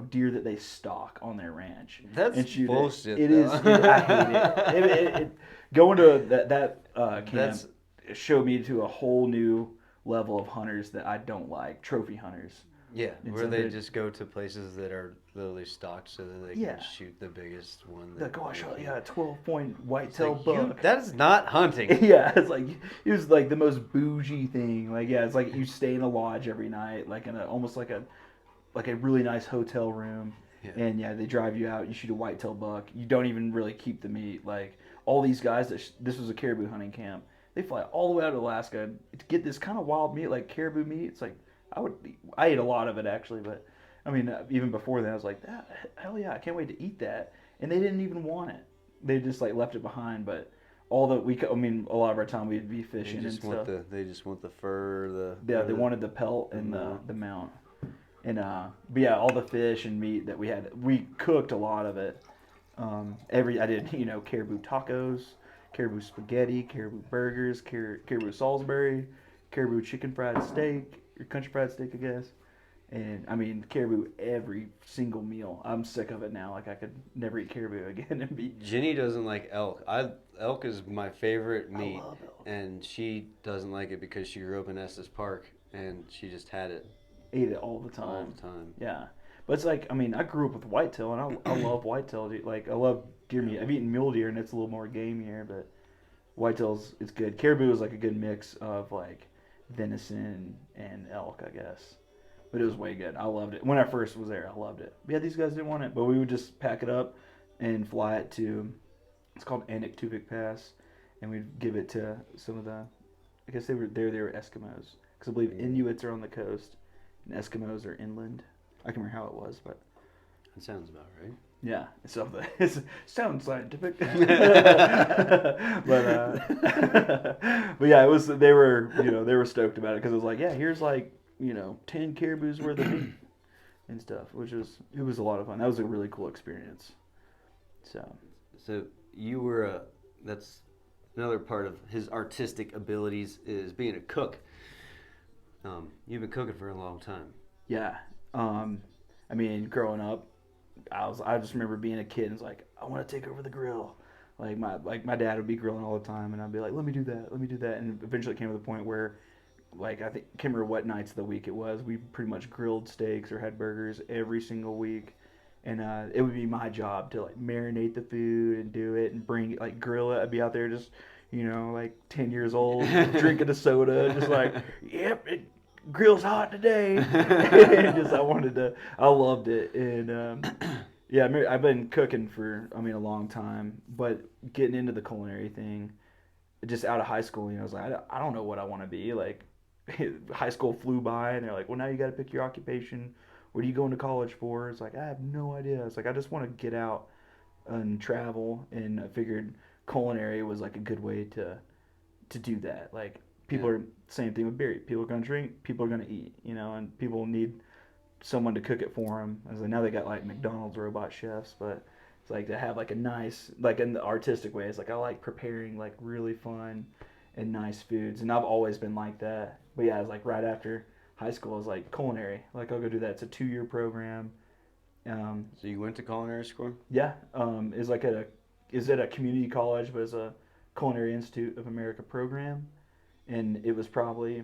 Speaker 6: deer that they stalk on their ranch.
Speaker 5: That's
Speaker 6: and shoot
Speaker 5: bullshit.
Speaker 6: It is. I hate it. Going to that camp
Speaker 5: That's-
Speaker 6: showed me to a whole new level of hunters that I don't like. Trophy hunters.
Speaker 5: Yeah,
Speaker 6: And
Speaker 5: where
Speaker 6: so
Speaker 5: they
Speaker 6: they-
Speaker 5: just go to places that are literally stocked so that they
Speaker 6: Yeah.
Speaker 5: can shoot the biggest one.
Speaker 6: Like, oh, I shot, yeah, a 12-point
Speaker 5: It's
Speaker 6: whitetail
Speaker 5: like,
Speaker 6: buck.
Speaker 5: that is not hunting.
Speaker 6: Yeah, it's like it was like the most bougie thing. Like, yeah, it's like you stay in a lodge every night, like in almost like a really nice hotel room.
Speaker 5: Yeah.
Speaker 6: And yeah, they drive you out. You shoot a whitetail buck. You don't even really keep the meat. Like all these guys this was a caribou hunting camp. They fly all the way out to Alaska to get this kind of wild meat, like caribou meat. It's like I ate a lot of it actually, but I mean even before that I was like, hell yeah, I can't wait to eat that. And they didn't even want it. They just like left it behind. But a lot of our time we'd be fishing and stuff.
Speaker 5: They just want the fur.
Speaker 6: They wanted the pelt and the mount. And but yeah, all the fish and meat that we had, we cooked a lot of it. I did caribou tacos, caribou spaghetti, caribou burgers, caribou Salisbury, caribou chicken fried steak, or country fried steak, I guess. And I mean caribou every single meal. I'm sick of it now. Like I could never eat caribou again and be.
Speaker 5: Jenny doesn't like elk. Elk is my favorite meat,
Speaker 6: love elk.
Speaker 5: and she doesn't like it because she grew up in Estes Park, and she just had it
Speaker 6: Ate it all the
Speaker 5: all
Speaker 6: time.
Speaker 5: the time.
Speaker 6: Yeah. But it's like, I mean, I grew up with whitetail, and I love whitetail. Like, I love deer meat. I've eaten mule deer, and it's a little more gamier, but whitetail's, it's good. Caribou is like a good mix of, like, venison and elk, I guess. But it was way good. I loved it. When I first was there, I loved it. But yeah, these guys didn't want it, but we would just pack it up and fly it to, it's called Anaktuvik Pass, and we'd give it to some of the, I guess they were Eskimos. Because I believe Inuits are on the coast, and Eskimos are inland. I can't remember how it was, but
Speaker 5: That sounds about right.
Speaker 6: yeah, so it sounds scientific. but yeah, it was. They were stoked about it because it was like, yeah, here's like 10 caribou's worth of meat and stuff, it was a lot of fun. That was a really cool experience.
Speaker 5: So you were that's another part of his artistic abilities is being a cook. You've been cooking for a long time.
Speaker 6: Yeah, I mean, growing up, I just remember being a kid and was like, I want to take over the grill. Like my dad would be grilling all the time, and I'd be like, let me do that. And eventually it came to the point where, like, I can't remember what nights of the week it was. We pretty much grilled steaks or had burgers every single week, and it would be my job to like marinate the food and do it and bring it, like grill it. I'd be out there just, like 10 years old, drinking a soda, just like, yep, it grill's hot today. And just I loved it, and yeah, I've been cooking for a long time, but getting into the culinary thing, just out of high school, I was like, I don't know what I want to be. Like, high school flew by, and they're like, well, now you got to pick your occupation. What are you going to college for? It's like, I have no idea. It's like, I just want to get out and travel, and I figured culinary was like a good way to do that. Like, people are, same thing with beer. People are going to drink, people are going to eat, and people need someone to cook it for them. As now they got like McDonald's robot chefs, but it's like to have like a nice, like in the artistic way, it's like I like preparing like really fun and nice foods, and I've always been like that. But yeah, it's like right after high school, I was like culinary. Like, I'll go do that. It's a 2-year program.
Speaker 5: So you went to culinary school?
Speaker 6: Yeah, it's like at a community college, but it's a Culinary Institute of America program, and it was probably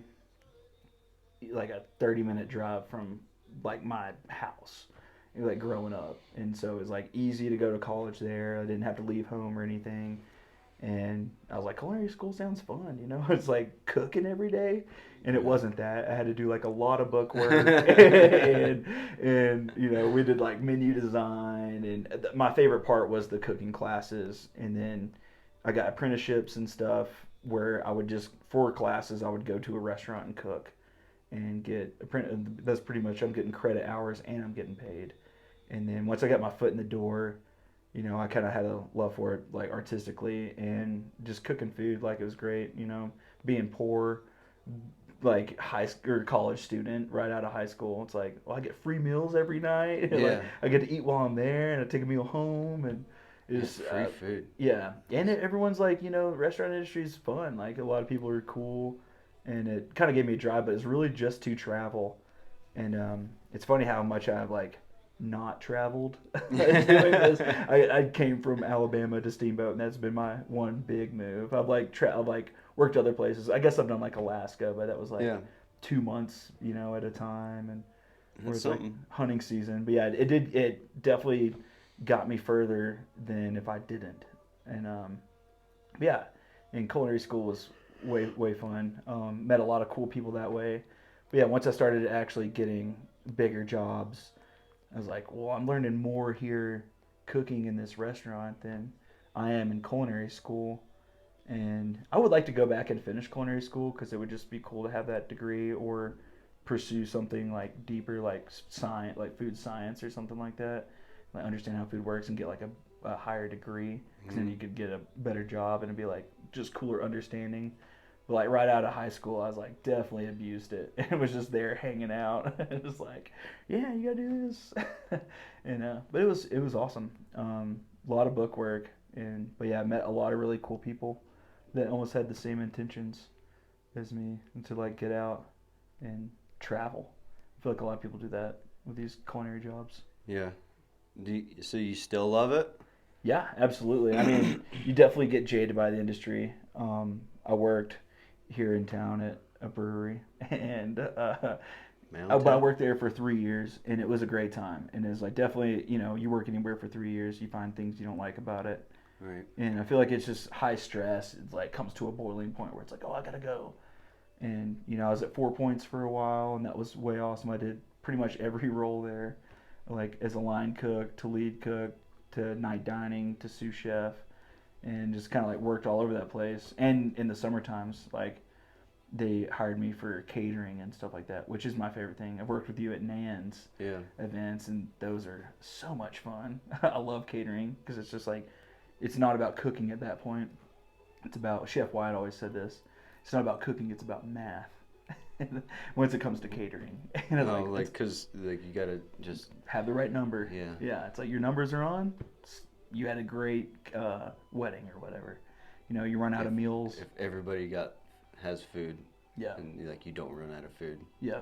Speaker 6: like a 30-minute drive from like my house, like growing up, and so it was like easy to go to college there. I didn't have to leave home or anything, and I was like, culinary school sounds fun, It's like cooking every day, and it wasn't that. I had to do like a lot of book work, and we did like menu design, and my favorite part was the cooking classes, and then I got apprenticeships and stuff where I would just, for classes, I would go to a restaurant and cook and get that's pretty much, I'm getting credit hours and I'm getting paid. And then once I got my foot in the door, I kind of had a love for it, like artistically, and just cooking food, like it was great, being poor, like high school or college student right out of high school. It's like, well, I get free meals every night.
Speaker 5: Yeah.
Speaker 6: Like, I get to eat while I'm there, and I take a meal home, and it's
Speaker 5: free food.
Speaker 6: Yeah, and everyone's like, restaurant industry is fun. Like, a lot of people are cool, and it kind of gave me a drive, but it's really just to travel. And it's funny how much I've like not traveled doing this. I came from Alabama to Steamboat, and that's been my one big move. I've like worked other places. I guess I've done like Alaska, but that was like 2 months, at a time, and where it's like hunting season. But yeah, it definitely got me further than if I didn't. And yeah, and culinary school was way fun. Met a lot of cool people that way. But yeah, once I started actually getting bigger jobs, I was like, well, I'm learning more here cooking in this restaurant than I am in culinary school. And I would like to go back and finish culinary school, because it would just be cool to have that degree, or pursue something like deeper, like science, like food science or something like that. Like, understand how food works and get like a higher degree, because then you could get a better job, and it'd be like just cooler understanding. But like right out of high school, I was like, definitely abused it. It was just there hanging out. It was like, yeah, you gotta do this. And but it was awesome. A lot of book work, but yeah, I met a lot of really cool people that almost had the same intentions as me, and to like get out and travel. I feel like a lot of people do that with these culinary jobs.
Speaker 5: Yeah. So you still love it?
Speaker 6: Yeah, absolutely. I mean, you definitely get jaded by the industry. I worked here in town at a brewery, and
Speaker 5: Mountain.
Speaker 6: but I worked there for 3 years, and it was a great time. And it's like definitely, you work anywhere for 3 years, you find things you don't like about it.
Speaker 5: Right.
Speaker 6: And I feel like it's just high stress. It's like comes to a boiling point where it's like, oh, I gotta go. And I was at 4 Points for a while, and that was way awesome. I did pretty much every role there, like as a line cook to lead cook to night dining to sous chef, and just kind of like worked all over that place. And in the summer times, like they hired me for catering and stuff like that, which is my favorite thing. I've worked with you at Nan's events, and those are so much fun. I love catering because it's just like, it's not about cooking at that point. It's about, Chef Wyatt always said this, it's not about cooking, it's about math. Once it comes to catering. And
Speaker 5: because you gotta just
Speaker 6: have the right number.
Speaker 5: Yeah.
Speaker 6: Yeah, it's like your numbers are on, you had a great wedding or whatever. You run out of meals.
Speaker 5: If everybody has food.
Speaker 6: Yeah.
Speaker 5: And you don't run out of food.
Speaker 6: Yeah.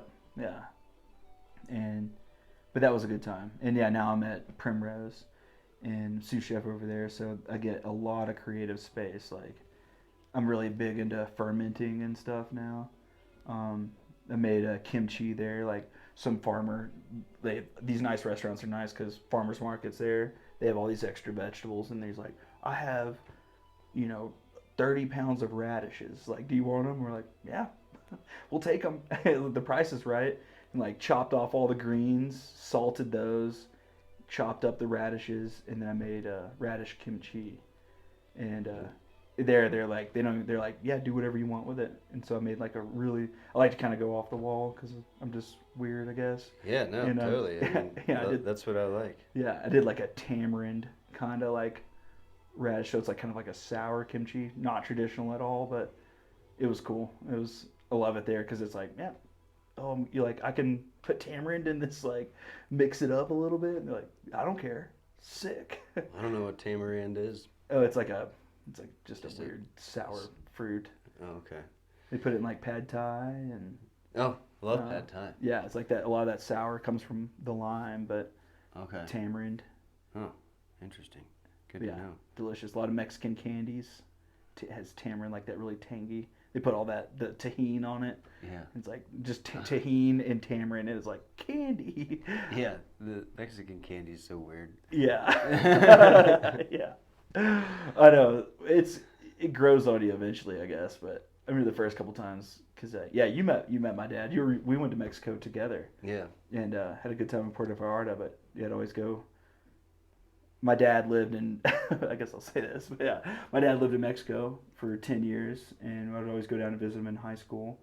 Speaker 6: But that was a good time. And yeah, now I'm at Primrose and sous chef over there, so I get a lot of creative space. Like, I'm really big into fermenting and stuff now. I made a kimchi there. Like, some farmer, these nice restaurants are nice because farmers markets there, they have all these extra vegetables, and he's like, I have 30 pounds of radishes. Like, do you want them? We're like, yeah, we'll take them. The price is right. And like chopped off all the greens, salted those, chopped up the radishes, and then I made radish kimchi. And they're like, yeah, do whatever you want with it. And so I made like I like to kind of go off the wall because I'm just weird, I guess.
Speaker 5: Yeah, no, and, totally. That's what I like. Yeah,
Speaker 6: I did like a tamarind kind of like radish, so it's like kind of like a sour kimchi, not traditional at all, but it was cool. I love it there because it's like, yeah, you're like, I can put tamarind in this, like mix it up a little bit, and they're like, I don't care, sick.
Speaker 5: I don't know what tamarind is.
Speaker 6: Oh, it's like just a weird sour fruit.
Speaker 5: Oh, okay.
Speaker 6: They put it in like pad thai and.
Speaker 5: Oh, love pad thai.
Speaker 6: Yeah, it's like that. A lot of that sour comes from the lime, but tamarind.
Speaker 5: Oh, interesting. Good to know.
Speaker 6: Delicious. A lot of Mexican candies. It has tamarind, like that really tangy. They put all the tahini on it.
Speaker 5: Yeah.
Speaker 6: It's like just tahini and tamarind, and it's like candy.
Speaker 5: Yeah, the Mexican candy is so weird.
Speaker 6: Yeah. Yeah. I know. It grows on you eventually, I guess. But I remember the first couple times, because you met my dad. We went to Mexico together.
Speaker 5: Yeah. And
Speaker 6: had a good time in Puerto Vallarta, but you'd always go. My dad lived in, I guess I'll say this, but yeah, my dad lived in Mexico for 10 years, and I would always go down to visit him in high school.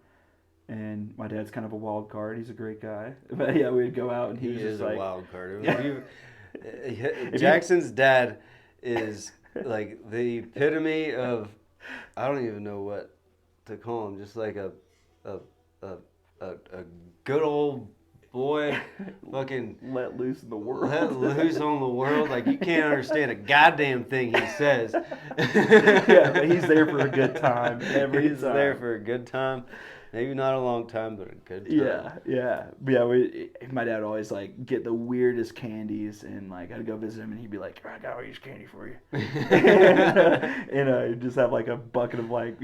Speaker 6: And my dad's kind of a wild card. He's a great guy. But yeah, we'd go out, and he was just like...
Speaker 5: He is a wild card. Jackson's dad is like the epitome of, I don't even know what to call him, just like a good old boy, fucking
Speaker 6: let loose in the world.
Speaker 5: Let loose on the world. Like, you can't understand a goddamn thing he says.
Speaker 6: Yeah, but he's there for a good time.
Speaker 5: He's there for a good time. Maybe not a long time, but a good time.
Speaker 6: Yeah. My dad would always like get the weirdest candies, and like I'd go visit him, and he'd be like, "I got all this candy for you," and I'd just have like a bucket of like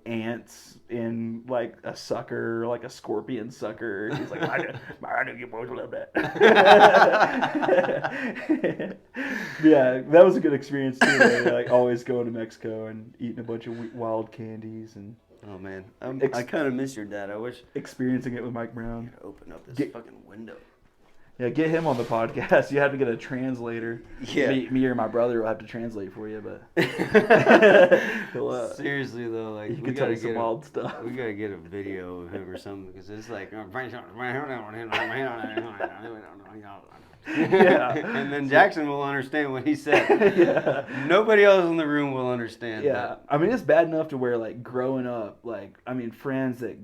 Speaker 6: ants in like a sucker, like a scorpion sucker. He's like, "I do get boys a little bit." Yeah, that was a good experience too. Like always going to Mexico and eating a bunch of wild candies and.
Speaker 5: Oh man, I kind of miss your dad. I wish
Speaker 6: experiencing it with Mike Brown.
Speaker 5: Open up this fucking window.
Speaker 6: Yeah, get him on the podcast. You have to get a translator.
Speaker 5: Yeah,
Speaker 6: me or my brother will have to translate for you, but
Speaker 5: seriously though, like
Speaker 6: you can tell you some wild stuff.
Speaker 5: We gotta get a video of him or something because it's like.
Speaker 6: Yeah.
Speaker 5: And then Jackson will understand what he said.
Speaker 6: Yeah.
Speaker 5: Nobody else in the room will understand.
Speaker 6: Yeah.
Speaker 5: That.
Speaker 6: I mean, it's bad enough to where, like, growing up, like, I mean, friends that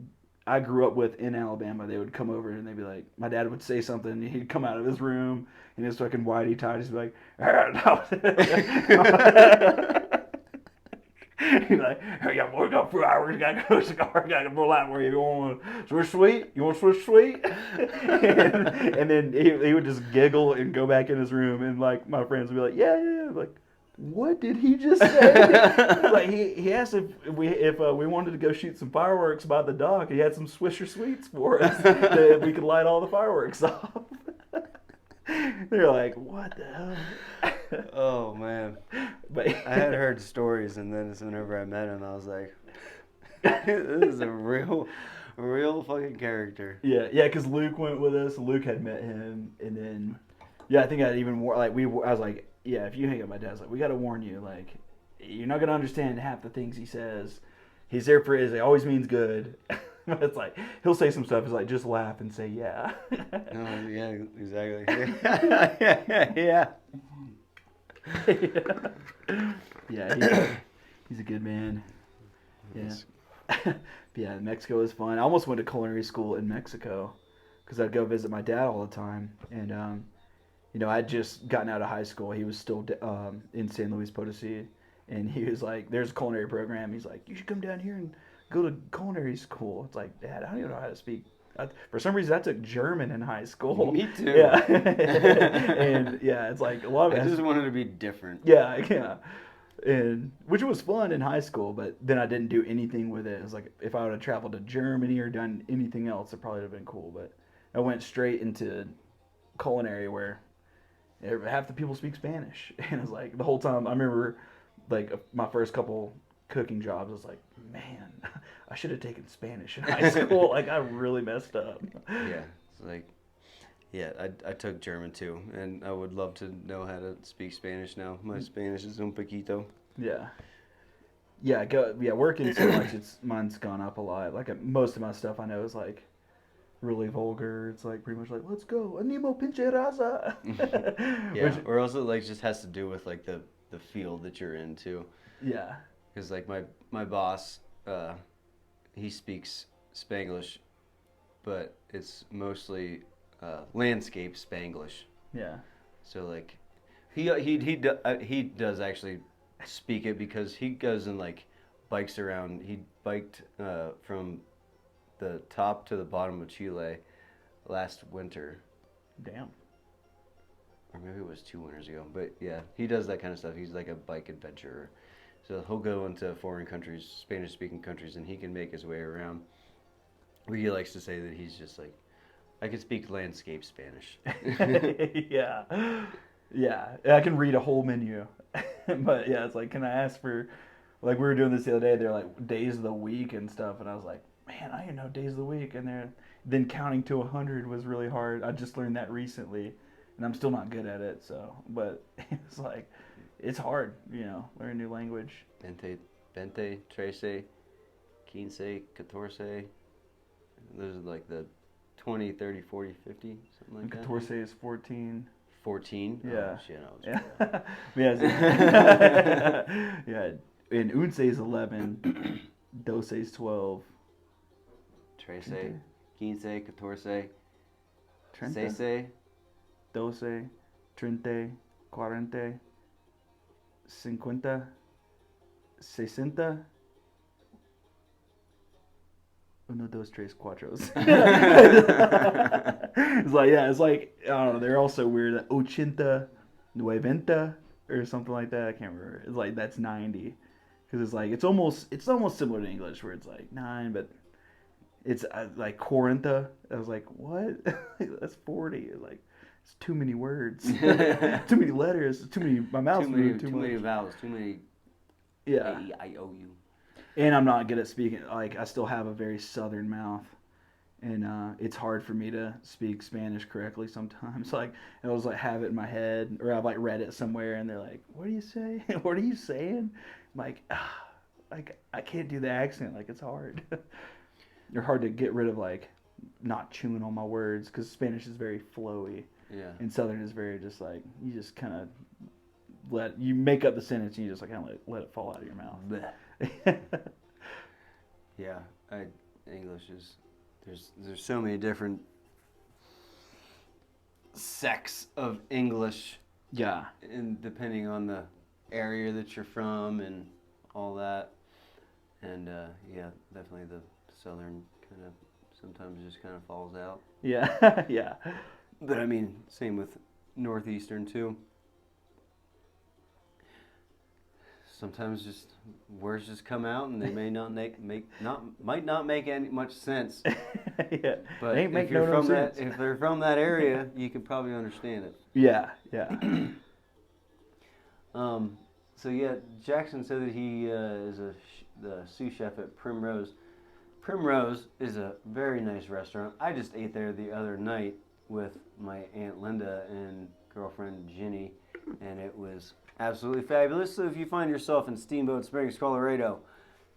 Speaker 6: I grew up with in Alabama, they would come over and they'd be like, my dad would say something, and he'd come out of his room in his fucking whitey tie, just be like, he's like, hey, y'all boys got 4 hours, gotta go cigar, gotta pull out where you want. Swish sweet? You want swish sweet? and then he would just giggle and go back in his room, and like my friends would be like, yeah. Like, what did he just say? Like he asked if we wanted to go shoot some fireworks by the dock. He had some Swisher Sweets for us that we could light all the fireworks off. They're like, what the hell?
Speaker 5: Oh man,
Speaker 6: But
Speaker 5: I had heard stories, and then whenever I met him, I was like, this is a real fucking character.
Speaker 6: yeah, because Luke went with us. Luke had met him, and then I think I'd even I was like, yeah, if you hang up my dad's like, we got to warn you, like, you're not gonna understand half the things he says. He's there for it always means good. But it's like he'll say some stuff. It's like just laugh and say yeah.
Speaker 5: No, yeah, exactly. Yeah.
Speaker 6: Yeah, he's a good man. Yeah. Yeah, Mexico was fun. I almost went to culinary school in Mexico because I'd go visit my dad all the time. And, I'd just gotten out of high school. He was still in San Luis Potosi. And he was like, there's a culinary program. He's like, you should come down here and go to culinary school. It's like, Dad, I don't even know how to speak. For some reason, I took German in high school.
Speaker 5: Me too.
Speaker 6: Yeah. And, it's like a lot of
Speaker 5: I just wanted to be different.
Speaker 6: Yeah. And which was fun in high school, but then I didn't do anything with it. It was like if I would have traveled to Germany or done anything else, it probably would have been cool. But I went straight into culinary where half the people speak Spanish, and it was like the whole time. I remember like my first couple cooking jobs. I was like, man, I should have taken Spanish in high school. Like I really messed up.
Speaker 5: Yeah, it's like. Yeah, I took German too, and I would love to know how to speak Spanish now. My Spanish is un poquito.
Speaker 6: Yeah. Working so much, mine's gone up a lot. Like most of my stuff I know is like really vulgar. It's like pretty much like, let's go, animo pinche raza.
Speaker 5: Yeah, or also like just has to do with like the field that you're in too.
Speaker 6: Yeah.
Speaker 5: Because like my boss, he speaks Spanglish, but it's mostly landscape Spanglish.
Speaker 6: Yeah.
Speaker 5: So like, he does actually speak it because he goes and like bikes around. He biked from the top to the bottom of Chile last winter.
Speaker 6: Damn.
Speaker 5: Or maybe it was 2 winters ago. But yeah, he does that kind of stuff. He's like a bike adventurer. So he'll go into foreign countries, Spanish-speaking countries, and he can make his way around. But he likes to say that he's just like, I can speak landscape Spanish.
Speaker 6: Yeah. I can read a whole menu. But yeah, it's like, can I ask for, like we were doing this the other day, they're like days of the week and stuff, and I was like, man, I didn't know days of the week, and then counting to 100 was really hard. I just learned that recently, and I'm still not good at it, so, but it's like, it's hard, learn a new language.
Speaker 5: 20, 13, 15, 14. Those are like the 20, 30, 40, 50, something like that.
Speaker 6: 14 is 14.
Speaker 5: 14?
Speaker 6: Yeah.
Speaker 5: Oh, shit,
Speaker 6: Yeah. And unce is 11. Doce is 12.
Speaker 5: 13, 15, 14.
Speaker 6: 30.
Speaker 5: 16.
Speaker 6: 12, 30, 40, 50, 60. 1, 2, 3, 4. It's like, I don't know, they're all so weird. 80, 90, or something like that. I can't remember. It's like, that's 90. Because it's like, it's almost similar to English, where it's like 9, but it's like 40. I was like, what? That's 40. Like, it's too many words. Too many letters. Too many, my mouth's moving too much.
Speaker 5: Too many vowels. Too many
Speaker 6: yeah.
Speaker 5: A-E-I-O-U.
Speaker 6: And I'm not good at speaking. Like, I still have a very southern mouth. And it's hard for me to speak Spanish correctly sometimes. Like, I was like, have it in my head. Or I've like read it somewhere and they're like, what do you say? What are you saying? I'm like, I can't do the accent. Like, it's hard. They're hard to get rid of, like, not chewing on my words. Because Spanish is very flowy.
Speaker 5: Yeah.
Speaker 6: And southern is very just like, you just kind of you make up the sentence and you just like kind of let it fall out of your mouth.
Speaker 5: Yeah, English is there's so many different sects of English.
Speaker 6: Yeah.
Speaker 5: And depending on the area that you're from and all that, and yeah, definitely the southern kind of sometimes just kind of falls out.
Speaker 6: Yeah, yeah.
Speaker 5: But I mean, same with northeastern too. sometimes just words just come out and they might not make any much sense.
Speaker 6: Yeah.
Speaker 5: But
Speaker 6: They ain't make
Speaker 5: if you're
Speaker 6: no
Speaker 5: from
Speaker 6: sense.
Speaker 5: if they're from that area, you can probably understand it.
Speaker 6: Yeah.
Speaker 5: So yeah, Jackson said that he is the sous chef at Primrose. Primrose is a very nice restaurant. I just ate there the other night with my Aunt Linda and girlfriend Ginny, and it was absolutely fabulous. So if you find yourself in Steamboat Springs, Colorado,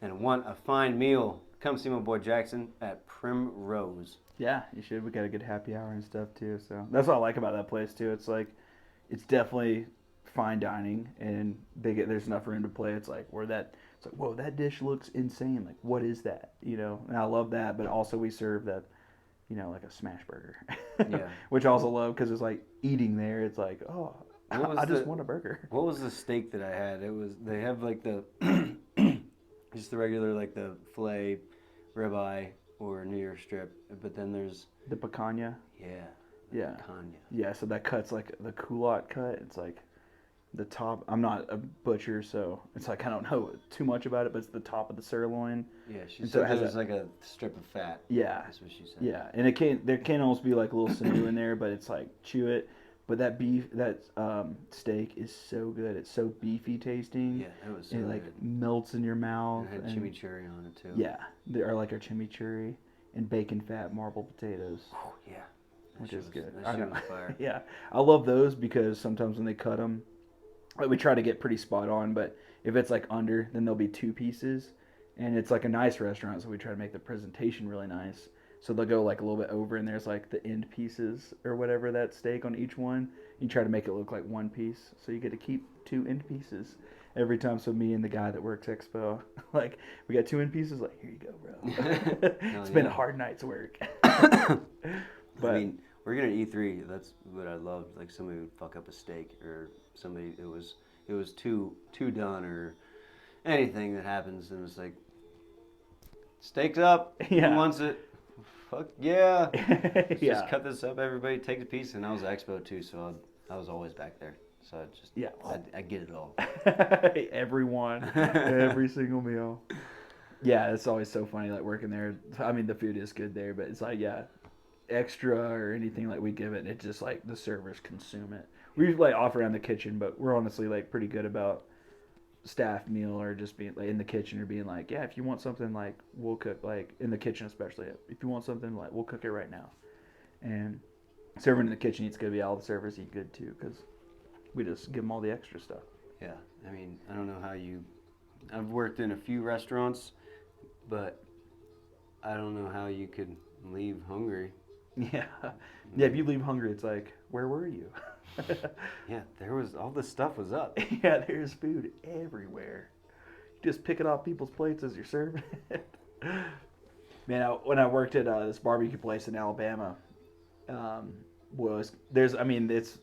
Speaker 5: and want a fine meal, come see my boy Jackson at Primrose.
Speaker 6: Yeah, you should. We got a good happy hour and stuff too. So that's what I like about that place too. It's like, it's definitely fine dining, and there's enough room to play. It's like whoa, that dish looks insane. Like, what is that? You know, and I love that. But also we serve that, you know, like a smash burger.
Speaker 5: Yeah.
Speaker 6: Which I also love because it's like eating there. It's like, oh, I just want a burger.
Speaker 5: What was the steak that I had? They have like the just the regular like the filet, ribeye, or New York strip, but then there's
Speaker 6: The picanha.
Speaker 5: yeah. Picanha.
Speaker 6: Yeah, so that cut's like the culotte cut. It's like the top. I'm not a butcher, so it's like I don't know too much about it, but it's the top of the sirloin.
Speaker 5: Yeah, she
Speaker 6: And
Speaker 5: said
Speaker 6: so it has
Speaker 5: there's like a strip of fat.
Speaker 6: Yeah.
Speaker 5: That's what she said.
Speaker 6: Yeah, and there can almost be like a little sinew in there, but it's like chew it. But that steak is so good. It's so beefy tasting.
Speaker 5: Yeah, it was so
Speaker 6: and it like
Speaker 5: good.
Speaker 6: melts in your mouth.
Speaker 5: And it had chimichurri on it too.
Speaker 6: Yeah, they are like our chimichurri and bacon fat marble potatoes.
Speaker 5: Oh, yeah.
Speaker 6: Which is good.
Speaker 5: That shit was fire.
Speaker 6: Yeah, I love those because sometimes when they cut them, we try to get pretty spot on. But if it's like under, then there'll be 2 pieces, and it's like a nice restaurant, so we try to make the presentation really nice. So they'll go like a little bit over, and there's like the end pieces or whatever, that steak on each one. You try to make it look like 1 piece, so you get to keep 2 end pieces every time. So me and the guy that works Expo, like, we got 2 end pieces. Like, here you go, bro. It's been a hard night's work. But
Speaker 5: I mean, working at E3, that's what I loved. Like, somebody would fuck up a steak, or somebody it was too done, or anything that happens, and it's like, steak's up.
Speaker 6: Yeah.
Speaker 5: Who wants it? Fuck yeah. Let's
Speaker 6: Yeah.
Speaker 5: just cut this up. Everybody take a piece. And I was Expo too, so I was always back there. So I get it all.
Speaker 6: Everyone, every single meal. Yeah, it's always so funny, like, working there. I mean, the food is good there, but it's like, yeah, extra or anything like we give it, it's just like the servers consume it. We like off around the kitchen, but we're honestly like pretty good about staff meal or just being like in the kitchen or being like, yeah, if you want something, like, we'll cook, like in the kitchen especially, if you want something, like, we'll cook it right now. And serving in the kitchen eats good. Be all the servers eat good too, because we just give them all the extra stuff.
Speaker 5: Yeah, I mean, I don't know how I've worked in a few restaurants, but I don't know how you could leave hungry.
Speaker 6: Yeah. Yeah, if you leave hungry, it's like, where were you?
Speaker 5: Yeah, all this stuff was up.
Speaker 6: Yeah, there's food everywhere. You just pick it off people's plates as you're serving it. Man, when I worked at this barbecue place in Alabama, it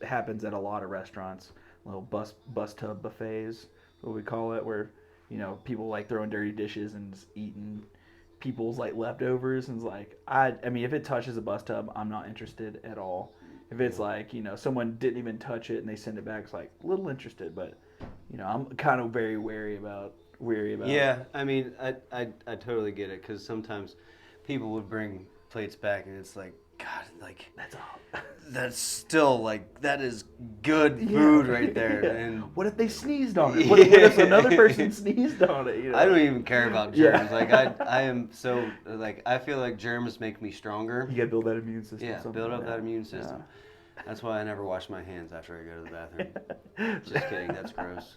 Speaker 6: happens at a lot of restaurants, little bus tub buffets, what we call it, where, you know, people like throwing dirty dishes and just eating people's like leftovers, and it's like, I mean, if it touches a bus tub, I'm not interested at all. If it's like, you know, someone didn't even touch it and they send it back, it's like a little interested, but, you know, I'm kind of very wary about
Speaker 5: Yeah, I mean, I totally get it, because sometimes people would bring plates back and it's like, God, like, that's still like, that is good food right there.
Speaker 6: Yeah.
Speaker 5: And
Speaker 6: what if they sneezed on it? What if another person sneezed on it? You know?
Speaker 5: I don't even care about germs.
Speaker 6: Yeah.
Speaker 5: Like, I am so, like, I feel like germs make me stronger.
Speaker 6: You gotta build that immune system.
Speaker 5: Yeah, build up that immune system. That's why I never wash my hands after I go to the bathroom. Just kidding, that's gross.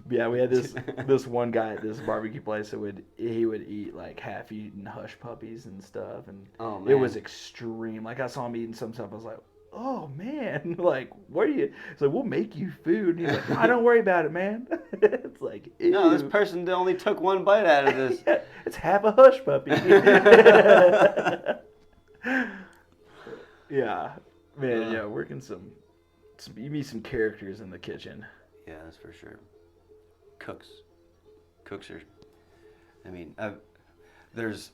Speaker 6: Yeah, we had this one guy at this barbecue place that he would eat like half-eaten hush puppies and stuff, and it was extreme. Like, I saw him eating some stuff, I was like, oh man, like, what are you? It's like, we'll make you food. And he's like, no, don't worry about it, man. It's like, ew.
Speaker 5: No, this person only took 1 bite out of this.
Speaker 6: Yeah, it's half a hush puppy. Yeah, man. Yeah, working some. You meet some characters in the kitchen.
Speaker 5: Yeah, that's for sure. Cooks are. I mean, there's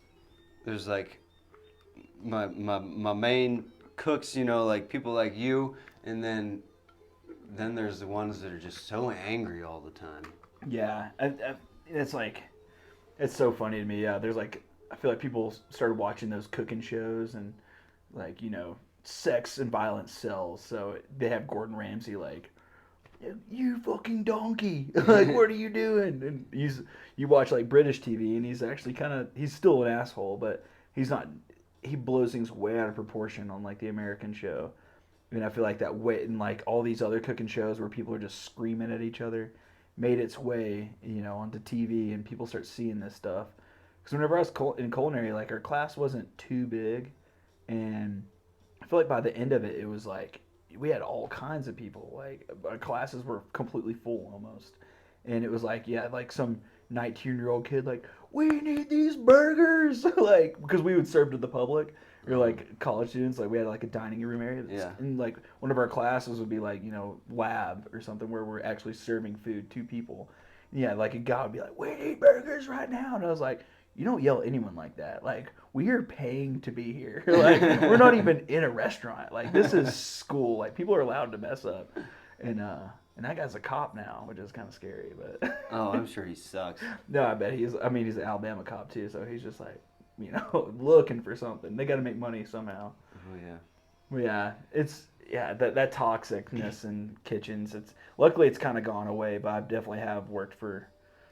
Speaker 5: like my main cooks, you know, like people like you, and then there's the ones that are just so angry all the time.
Speaker 6: Yeah, it's like, it's so funny to me. Yeah, there's like, I feel like people started watching those cooking shows and like, sex and violence sells. So they have Gordon Ramsay like, you fucking donkey, like what are you doing? And you watch like British TV and he's actually he's still an asshole, but he's not. He blows things way out of proportion on like the American show. I mean, I feel like that way in like all these other cooking shows where people are just screaming at each other, made its way, onto TV, and people start seeing this stuff. Because whenever I was in culinary, like our class wasn't too big, and I feel like by the end of it, it was like we had all kinds of people. Like our classes were completely full almost, and it was like like some 19-year-old kid like, we need these burgers, like because we would serve to the public. Or like college students, like we had like a dining room area, and like one of our classes would be like lab or something where we're actually serving food to people. Yeah, like a guy would be like, "We need burgers right now," and I was like, "You don't yell at anyone like that. Like we are paying to be here. Like we're not even in a restaurant. Like this is school. Like people are allowed to mess up." And that guy's a cop now, which is kind of scary. But
Speaker 5: Oh, I'm sure he sucks.
Speaker 6: no, I bet he's. I mean, he's an Alabama cop too, so he's just like, looking for something. They got to make money somehow.
Speaker 5: Oh yeah.
Speaker 6: Well, yeah, that toxicness in kitchens. Luckily it's kind of gone away, but I definitely have worked for,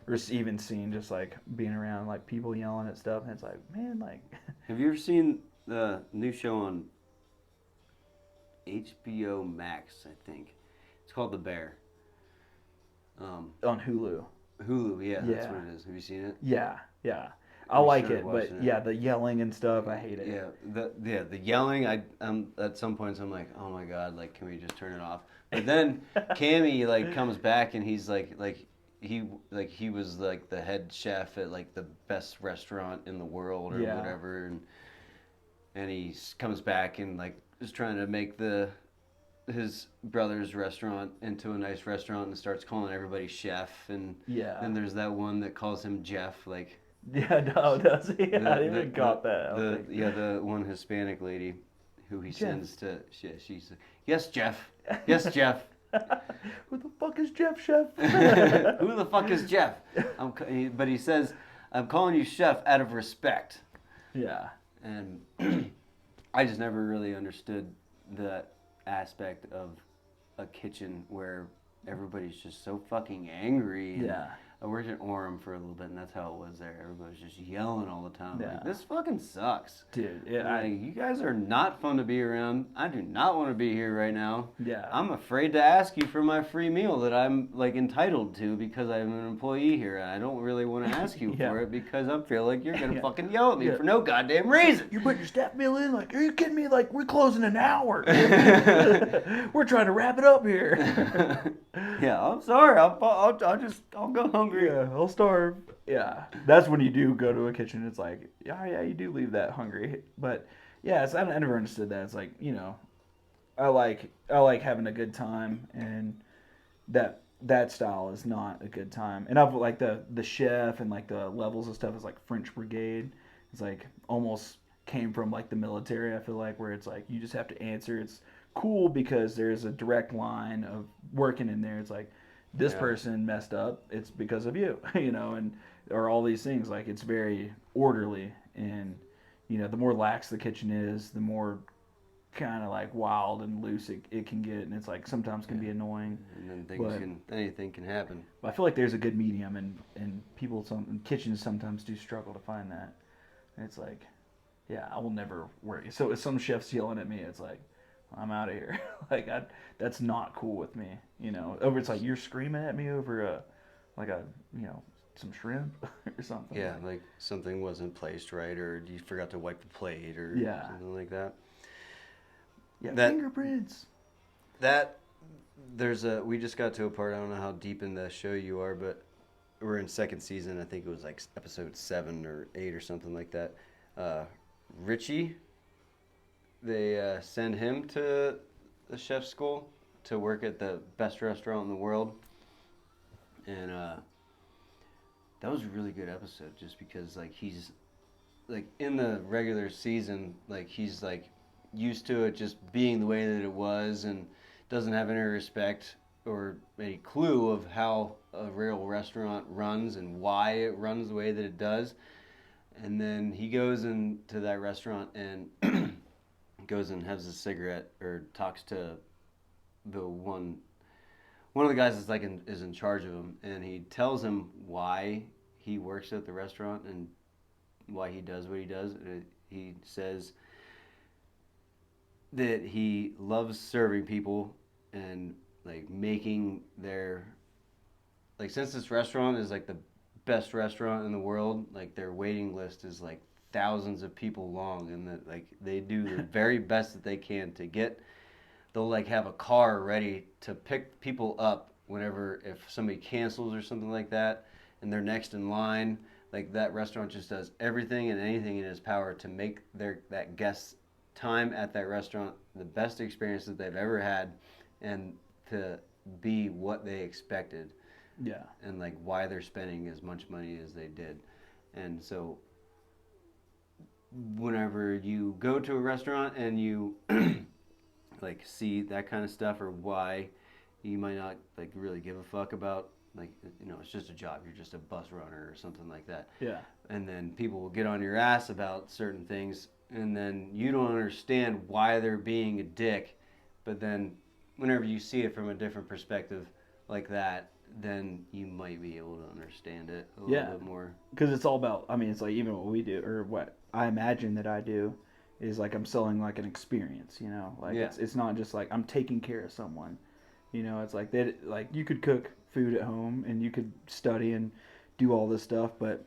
Speaker 6: or even seen just like being around like people yelling at stuff, and it's like, man, like.
Speaker 5: Have you ever seen the new show on HBO Max? I think it's called The Bear.
Speaker 6: On Hulu.
Speaker 5: Hulu, yeah, that's
Speaker 6: Yeah.
Speaker 5: what it is. Have you seen it?
Speaker 6: Yeah. I
Speaker 5: We
Speaker 6: like
Speaker 5: started
Speaker 6: it, but
Speaker 5: watching it.
Speaker 6: yeah, the yelling and stuff, I hate it.
Speaker 5: Yeah, the yelling. At some points I'm like, oh my god, like can we just turn it off? But then Cammy like comes back and he's he was like the head chef at like the best restaurant in the world or whatever, and he comes back and like is trying to make his brother's restaurant into a nice restaurant and starts calling everybody chef, and then there's that one that calls him Jeff, like.
Speaker 6: Yeah, no, does he? I didn't even got that.
Speaker 5: The one Hispanic lady who he sends to. She's yes, Jeff. Yes, Jeff.
Speaker 6: Who the fuck is Jeff, chef?
Speaker 5: Who the fuck is Jeff? But he says, I'm calling you chef out of respect.
Speaker 6: Yeah.
Speaker 5: And I just never really understood that aspect of a kitchen where everybody's just so fucking angry. And I worked at Orem for a little bit, and that's how it was there. Everybody was just yelling all the time.
Speaker 6: Yeah.
Speaker 5: Like, this fucking sucks.
Speaker 6: Dude,
Speaker 5: you guys are not fun to be around. I do not want to be here right now.
Speaker 6: Yeah.
Speaker 5: I'm afraid to ask you for my free meal that I'm like entitled to because I'm an employee here, and I don't really want to ask you for it because I feel like you're gonna fucking yell at me for no goddamn reason.
Speaker 6: You put your staff meal in? Like, are you kidding me? Like, we're closing in an hour. We're trying to wrap it up here.
Speaker 5: Yeah, I'm sorry. I'll go hungry.
Speaker 6: Yeah, I'll starve. Yeah, that's when you do go to a kitchen. It's like, yeah, you do leave that hungry. But yeah, I never understood that. It's like, I like having a good time, and that style is not a good time. And I've like the chef and like the levels of stuff is like French Brigade. It's like almost came from like the military. I feel like where it's like you just have to answer. It's cool because there's a direct line of working in there. It's like this person messed up. It's because of you, and or all these things. Like it's very orderly, and the more lax the kitchen is, the more kind of like wild and loose it can get, and it's like sometimes can be annoying.
Speaker 5: And then anything can happen.
Speaker 6: But I feel like there's a good medium, and kitchens sometimes do struggle to find that. And it's like, I will never worry. So if some chef's yelling at me, it's like, I'm out of here. Like that's not cool with me. Over it's like you're screaming at me over some shrimp or something.
Speaker 5: Yeah, like something wasn't placed right, or you forgot to wipe the plate, or something like that.
Speaker 6: Yeah, fingerprints.
Speaker 5: We just got to a part. I don't know how deep in the show you are, but we're in second season. I think it was like episode 7 or 8 or something like that. Richie. They send him to the chef school to work at the best restaurant in the world. And that was a really good episode just because like he's like in the regular season, like he's like used to it just being the way that it was and doesn't have any respect or any clue of how a real restaurant runs and why it runs the way that it does. And then he goes into that restaurant and goes and has a cigarette or talks to the one of the guys that's like is in charge of him, and he tells him why he works at the restaurant and why he does what he does. He says that he loves serving people and like making their, like, since this restaurant is like the best restaurant in the world, like their waiting list is like thousands of people long, and that like they do the very best that they can to get. They'll like have a car ready to pick people up whenever, if somebody cancels or something like that and they're next in line. Like that restaurant just does everything and anything in its power to make that guest time at that restaurant the best experience that they've ever had, and to be what they expected.
Speaker 6: Yeah.
Speaker 5: And like why they're spending as much money as they did. And so whenever you go to a restaurant and you like see that kind of stuff, or why you might not like really give a fuck about, like, you know, it's just a job, you're just a bus runner or something like that.
Speaker 6: Yeah.
Speaker 5: And then people will get on your ass about certain things, and then you don't understand why they're being a dick. But then whenever you see it from a different perspective like that, then you might be able to understand it a little bit more.
Speaker 6: Because it's all about, I mean, it's like even what we do, or what I imagine that I do, is like I'm selling like an experience, you know? Like it's not just like I'm taking care of someone. You know, it's like that, like you could cook food at home and you could study and do all this stuff, but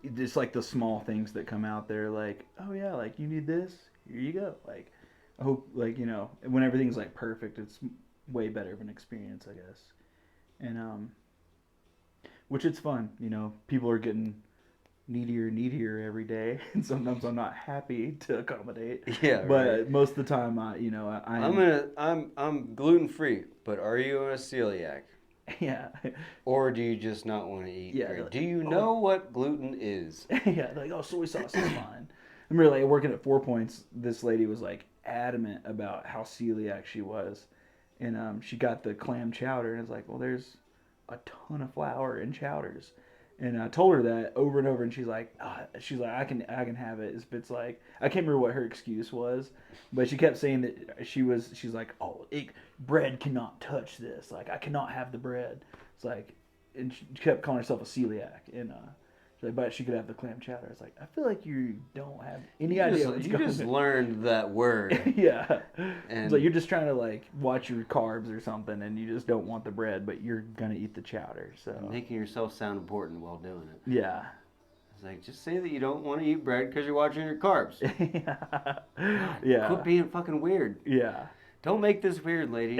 Speaker 6: it's like the small things that come out there, like, oh yeah, like you need this, here you go. Like I hope, like, you know, when everything's like perfect, it's way better of an experience, I guess. And which it's fun, you know, people are getting needier and needier every day, and sometimes I'm not happy to accommodate.
Speaker 5: Yeah,
Speaker 6: but
Speaker 5: right.
Speaker 6: Most of the time,
Speaker 5: I'm gluten free, but are you a celiac?
Speaker 6: Yeah.
Speaker 5: Or do you just not want to eat?
Speaker 6: Yeah.
Speaker 5: Like, do you know what gluten is?
Speaker 6: Yeah, like, oh, soy sauce is fine. I remember like working at 4 Points, this lady was like adamant about how celiac she was, and she got the clam chowder, and it's like, well, there's a ton of flour in chowders. And I told her that over and over, and she's like, I can have it if it's like, I can't remember what her excuse was, but she kept saying that she's like, oh, bread cannot touch this, like I cannot have the bread. It's like, and she kept calling herself a celiac, and she's like, but she could have the clam chowder. It's like, I feel like you don't have any idea what's
Speaker 5: You
Speaker 6: going
Speaker 5: just
Speaker 6: on.
Speaker 5: learned that word.
Speaker 6: Yeah,
Speaker 5: And
Speaker 6: it's like you're just trying to like watch your carbs or something, and you just don't want the bread, but you're gonna eat the chowder. So
Speaker 5: making yourself sound important while doing it.
Speaker 6: yeah.
Speaker 5: It's like, just say that you don't want to eat bread because you're watching your carbs.
Speaker 6: Yeah. Yeah.
Speaker 5: Quit being fucking weird.
Speaker 6: Yeah.
Speaker 5: Don't make this weird, lady.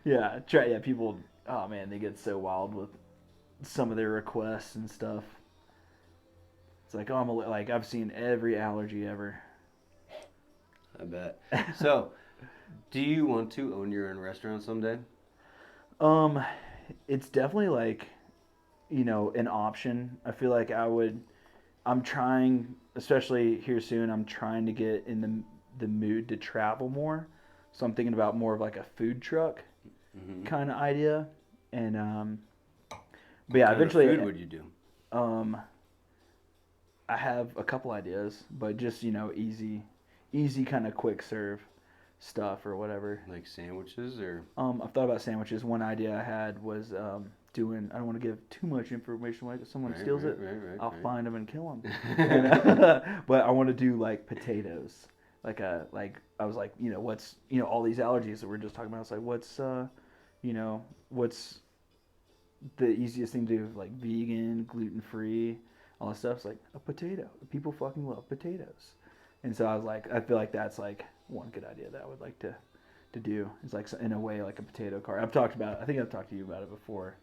Speaker 6: Yeah. People, oh man, they get so wild with some of their requests and stuff. It's like, oh, like I've seen every allergy ever.
Speaker 5: I bet. So, do you want to own your own restaurant someday?
Speaker 6: It's definitely like, you know, an option. I feel like I'm trying, especially here soon, I'm trying to get in the mood to travel more. So I'm thinking about more of like a food truck kind of idea. And, but yeah, eventually.
Speaker 5: What kind of food would you do?
Speaker 6: I have a couple ideas, but just, you know, easy kind of quick serve stuff or whatever.
Speaker 5: Like sandwiches or?
Speaker 6: I've thought about sandwiches. One idea I had was doing, I don't want to give too much information, like if someone steals it, I'll find them and kill them. But I want to do like potatoes. Like I was like, you know, what's, you know, all these allergies that we're just talking about. It's like, what's the easiest thing to do? Like vegan, gluten-free, all that stuff. It's like a potato. People fucking love potatoes. And so I was like, I feel like that's like one good idea that I would like to do. It's like, in a way, like a potato cart. I think I've talked to you about it before.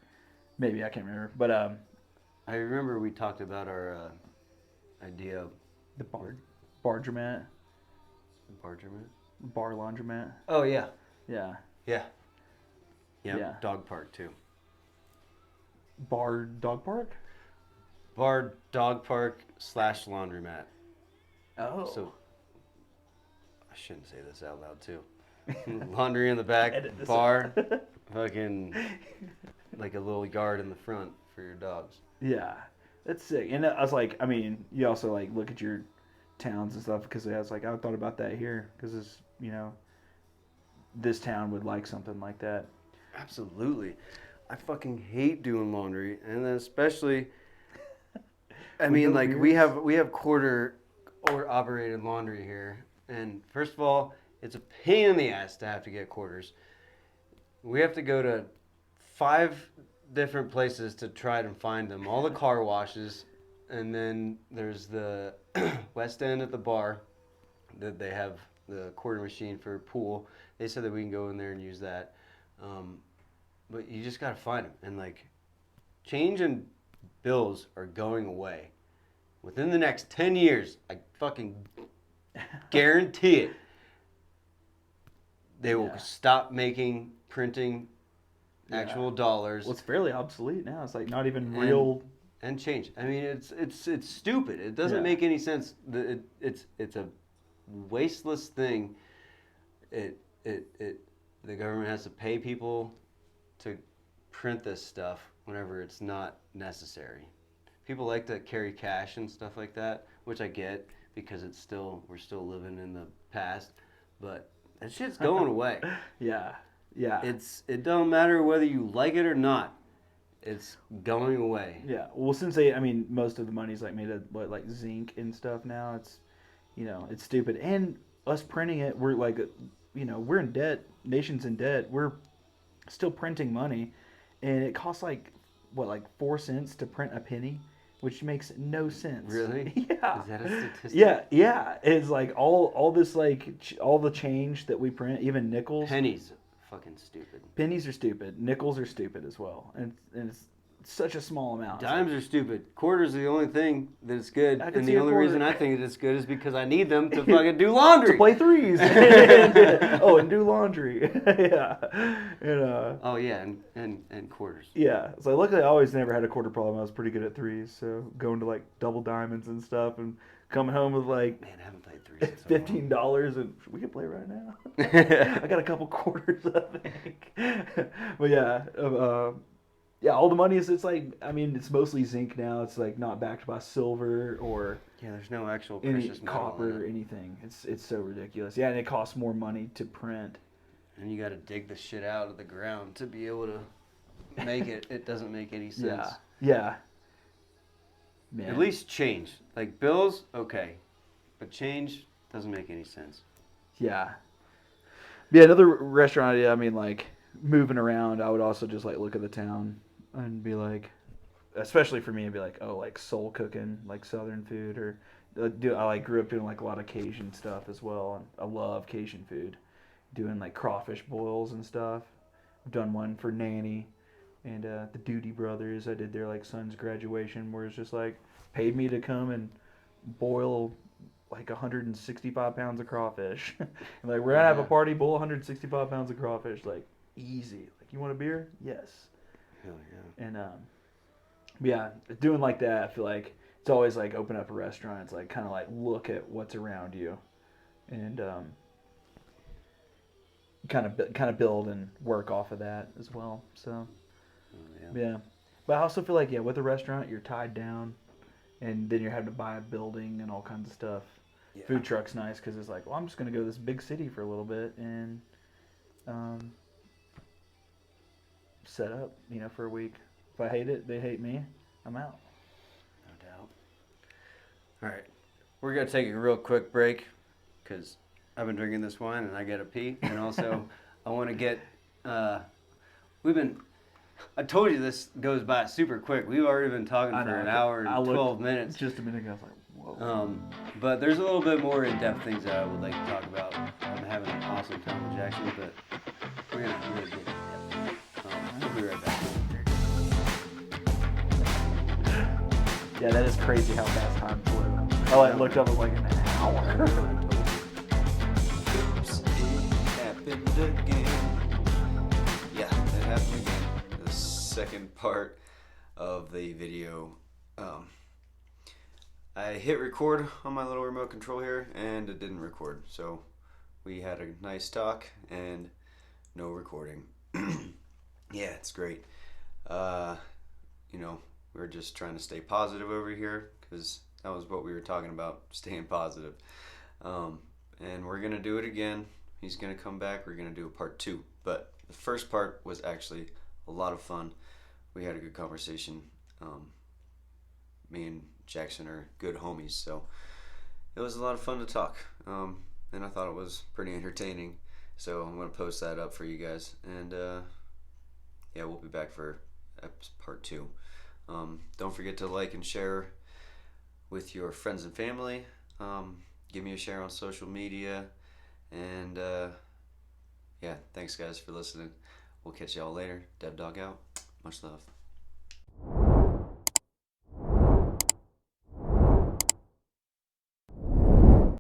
Speaker 6: Maybe, I can't remember. But
Speaker 5: I remember we talked about our idea of
Speaker 6: the bargeromat.
Speaker 5: Bargeromat?
Speaker 6: Bar laundromat.
Speaker 5: Oh, yeah.
Speaker 6: Yeah.
Speaker 5: Yeah.
Speaker 6: Yeah.
Speaker 5: Dog park, too.
Speaker 6: Bar dog park?
Speaker 5: Bar, dog park / laundromat.
Speaker 6: Oh.
Speaker 5: So, I shouldn't say this out loud, too. Laundry in the back
Speaker 6: Edit this
Speaker 5: bar. Fucking like a little yard in the front for your dogs.
Speaker 6: Yeah, that's sick. And I was like, I mean, you also like look at your towns and stuff because I was like, I thought about that here because it's, you know, this town would like something like that.
Speaker 5: Absolutely. I fucking hate doing laundry, and then especially, I mean, like we have quarter or operated laundry here, and first of all, it's a pain in the ass to have to get quarters. We have to go to 5 different places to try to find them. All the car washes, and then there's the West End at the bar that they have the quarter machine for pool. They said that we can go in there and use that. But you just gotta find them, and like, change and bills are going away. Within the next 10 years, I fucking guarantee it. They will stop printing actual dollars.
Speaker 6: Well, it's fairly obsolete now. It's like not even real.
Speaker 5: And change. I mean, it's stupid. It doesn't make any sense. It's a wasteless thing. The government has to pay people to print this stuff whenever it's not necessary. People like to carry cash and stuff like that, which I get because we're still living in the past, but that shit's going away.
Speaker 6: Yeah.
Speaker 5: It don't matter whether you like it or not. It's going away.
Speaker 6: Yeah. Well, since most of the money's like made of like zinc and stuff now, it's, you know, it's stupid. And us printing it, we're like, you know, we're in debt. Nation's in debt. We're still printing money, and it costs like 4 cents to print a penny, which makes no sense.
Speaker 5: Really?
Speaker 6: Yeah.
Speaker 5: Is that a statistic?
Speaker 6: Yeah. It's like all this like all the change that we print, even nickels.
Speaker 5: Pennies, fucking stupid.
Speaker 6: Pennies are stupid. Nickels are stupid as well, and it's such a small amount.
Speaker 5: Dimes are stupid. Quarters are the only thing that's good, and the only reason I think it's good is because I need them to fucking do laundry.
Speaker 6: To play threes. and do laundry. Yeah. And,
Speaker 5: and quarters.
Speaker 6: Yeah. So luckily I always never had a quarter problem. I was pretty good at threes, so going to like double diamonds and stuff, and coming home with like,
Speaker 5: man, I haven't played threes in so long.
Speaker 6: $15, and we can play right now. I got a couple quarters, I think. But yeah, all the money it's like, I mean, it's mostly zinc now. It's like not backed by silver or
Speaker 5: there's no actual
Speaker 6: any
Speaker 5: precious metal
Speaker 6: copper or anything. It's so ridiculous. Yeah, and it costs more money to print.
Speaker 5: And you got to dig the shit out of the ground to be able to make it. It doesn't make any sense.
Speaker 6: Yeah. Man.
Speaker 5: At least change. Like bills, okay. But change doesn't make any sense.
Speaker 6: Yeah. Yeah, another restaurant idea, I mean, like, moving around, I would also just, like, look at the town and be like, especially for me, I'd be like, oh, like, soul cooking, like, Southern food, or I, like, grew up doing, like, a lot of Cajun stuff as well, and I love Cajun food, doing, like, crawfish boils and stuff. I've done one for Nanny and the Duty Brothers. I did their, like, son's graduation, where it's just, like, paid me to come and boil like 165 pounds of crawfish. And like, we're gonna have a party, bowl 165 pounds of crawfish, like, easy. Like, you want a beer? Yes.
Speaker 5: Hell yeah.
Speaker 6: And yeah, doing like that, I feel like it's always like open up a restaurant. It's like kind of like look at what's around you, and kind of build and work off of that as well. So yeah. But I also feel like with a restaurant you're tied down, and then you're having to buy a building and all kinds of stuff. Yeah. Food truck's nice because it's like, well, I'm just gonna go to this big city for a little bit and set up, for a week. If I hate it, they hate me. I'm out.
Speaker 5: No doubt. All right, we're gonna take a real quick break because I've been drinking this wine and I gotta pee, and also I want to get. I told you this goes by super quick. We've already been talking for an hour and 12 minutes.
Speaker 6: Just a minute ago, I was like, whoa.
Speaker 5: But there's a little bit more in-depth things that I would like to talk about. I'm having an awesome time with Jackson, but we're gonna get it. We'll be right back.
Speaker 6: Yeah, that is crazy how fast time flew. I looked up, it was like an hour.
Speaker 5: Oops, it happened again. Yeah, it happened again. The second part of the video. I hit record on my little remote control here, and it didn't record. So we had a nice talk and no recording. Yeah, it's great. We're just trying to stay positive over here because that was what we were talking about, staying positive. And we're going to do it again. He's going to come back. We're going to do a part 2. But the first part was actually a lot of fun. We had a good conversation. Me and Jackson are good homies, so it was a lot of fun to talk. And I thought it was pretty entertaining. So I'm going to post that up for you guys. And yeah, we'll be back for part 2. Don't forget to like and share with your friends and family. Give me a share on social media. And yeah, thanks guys for listening. We'll catch y'all later. DevDog out. Much love.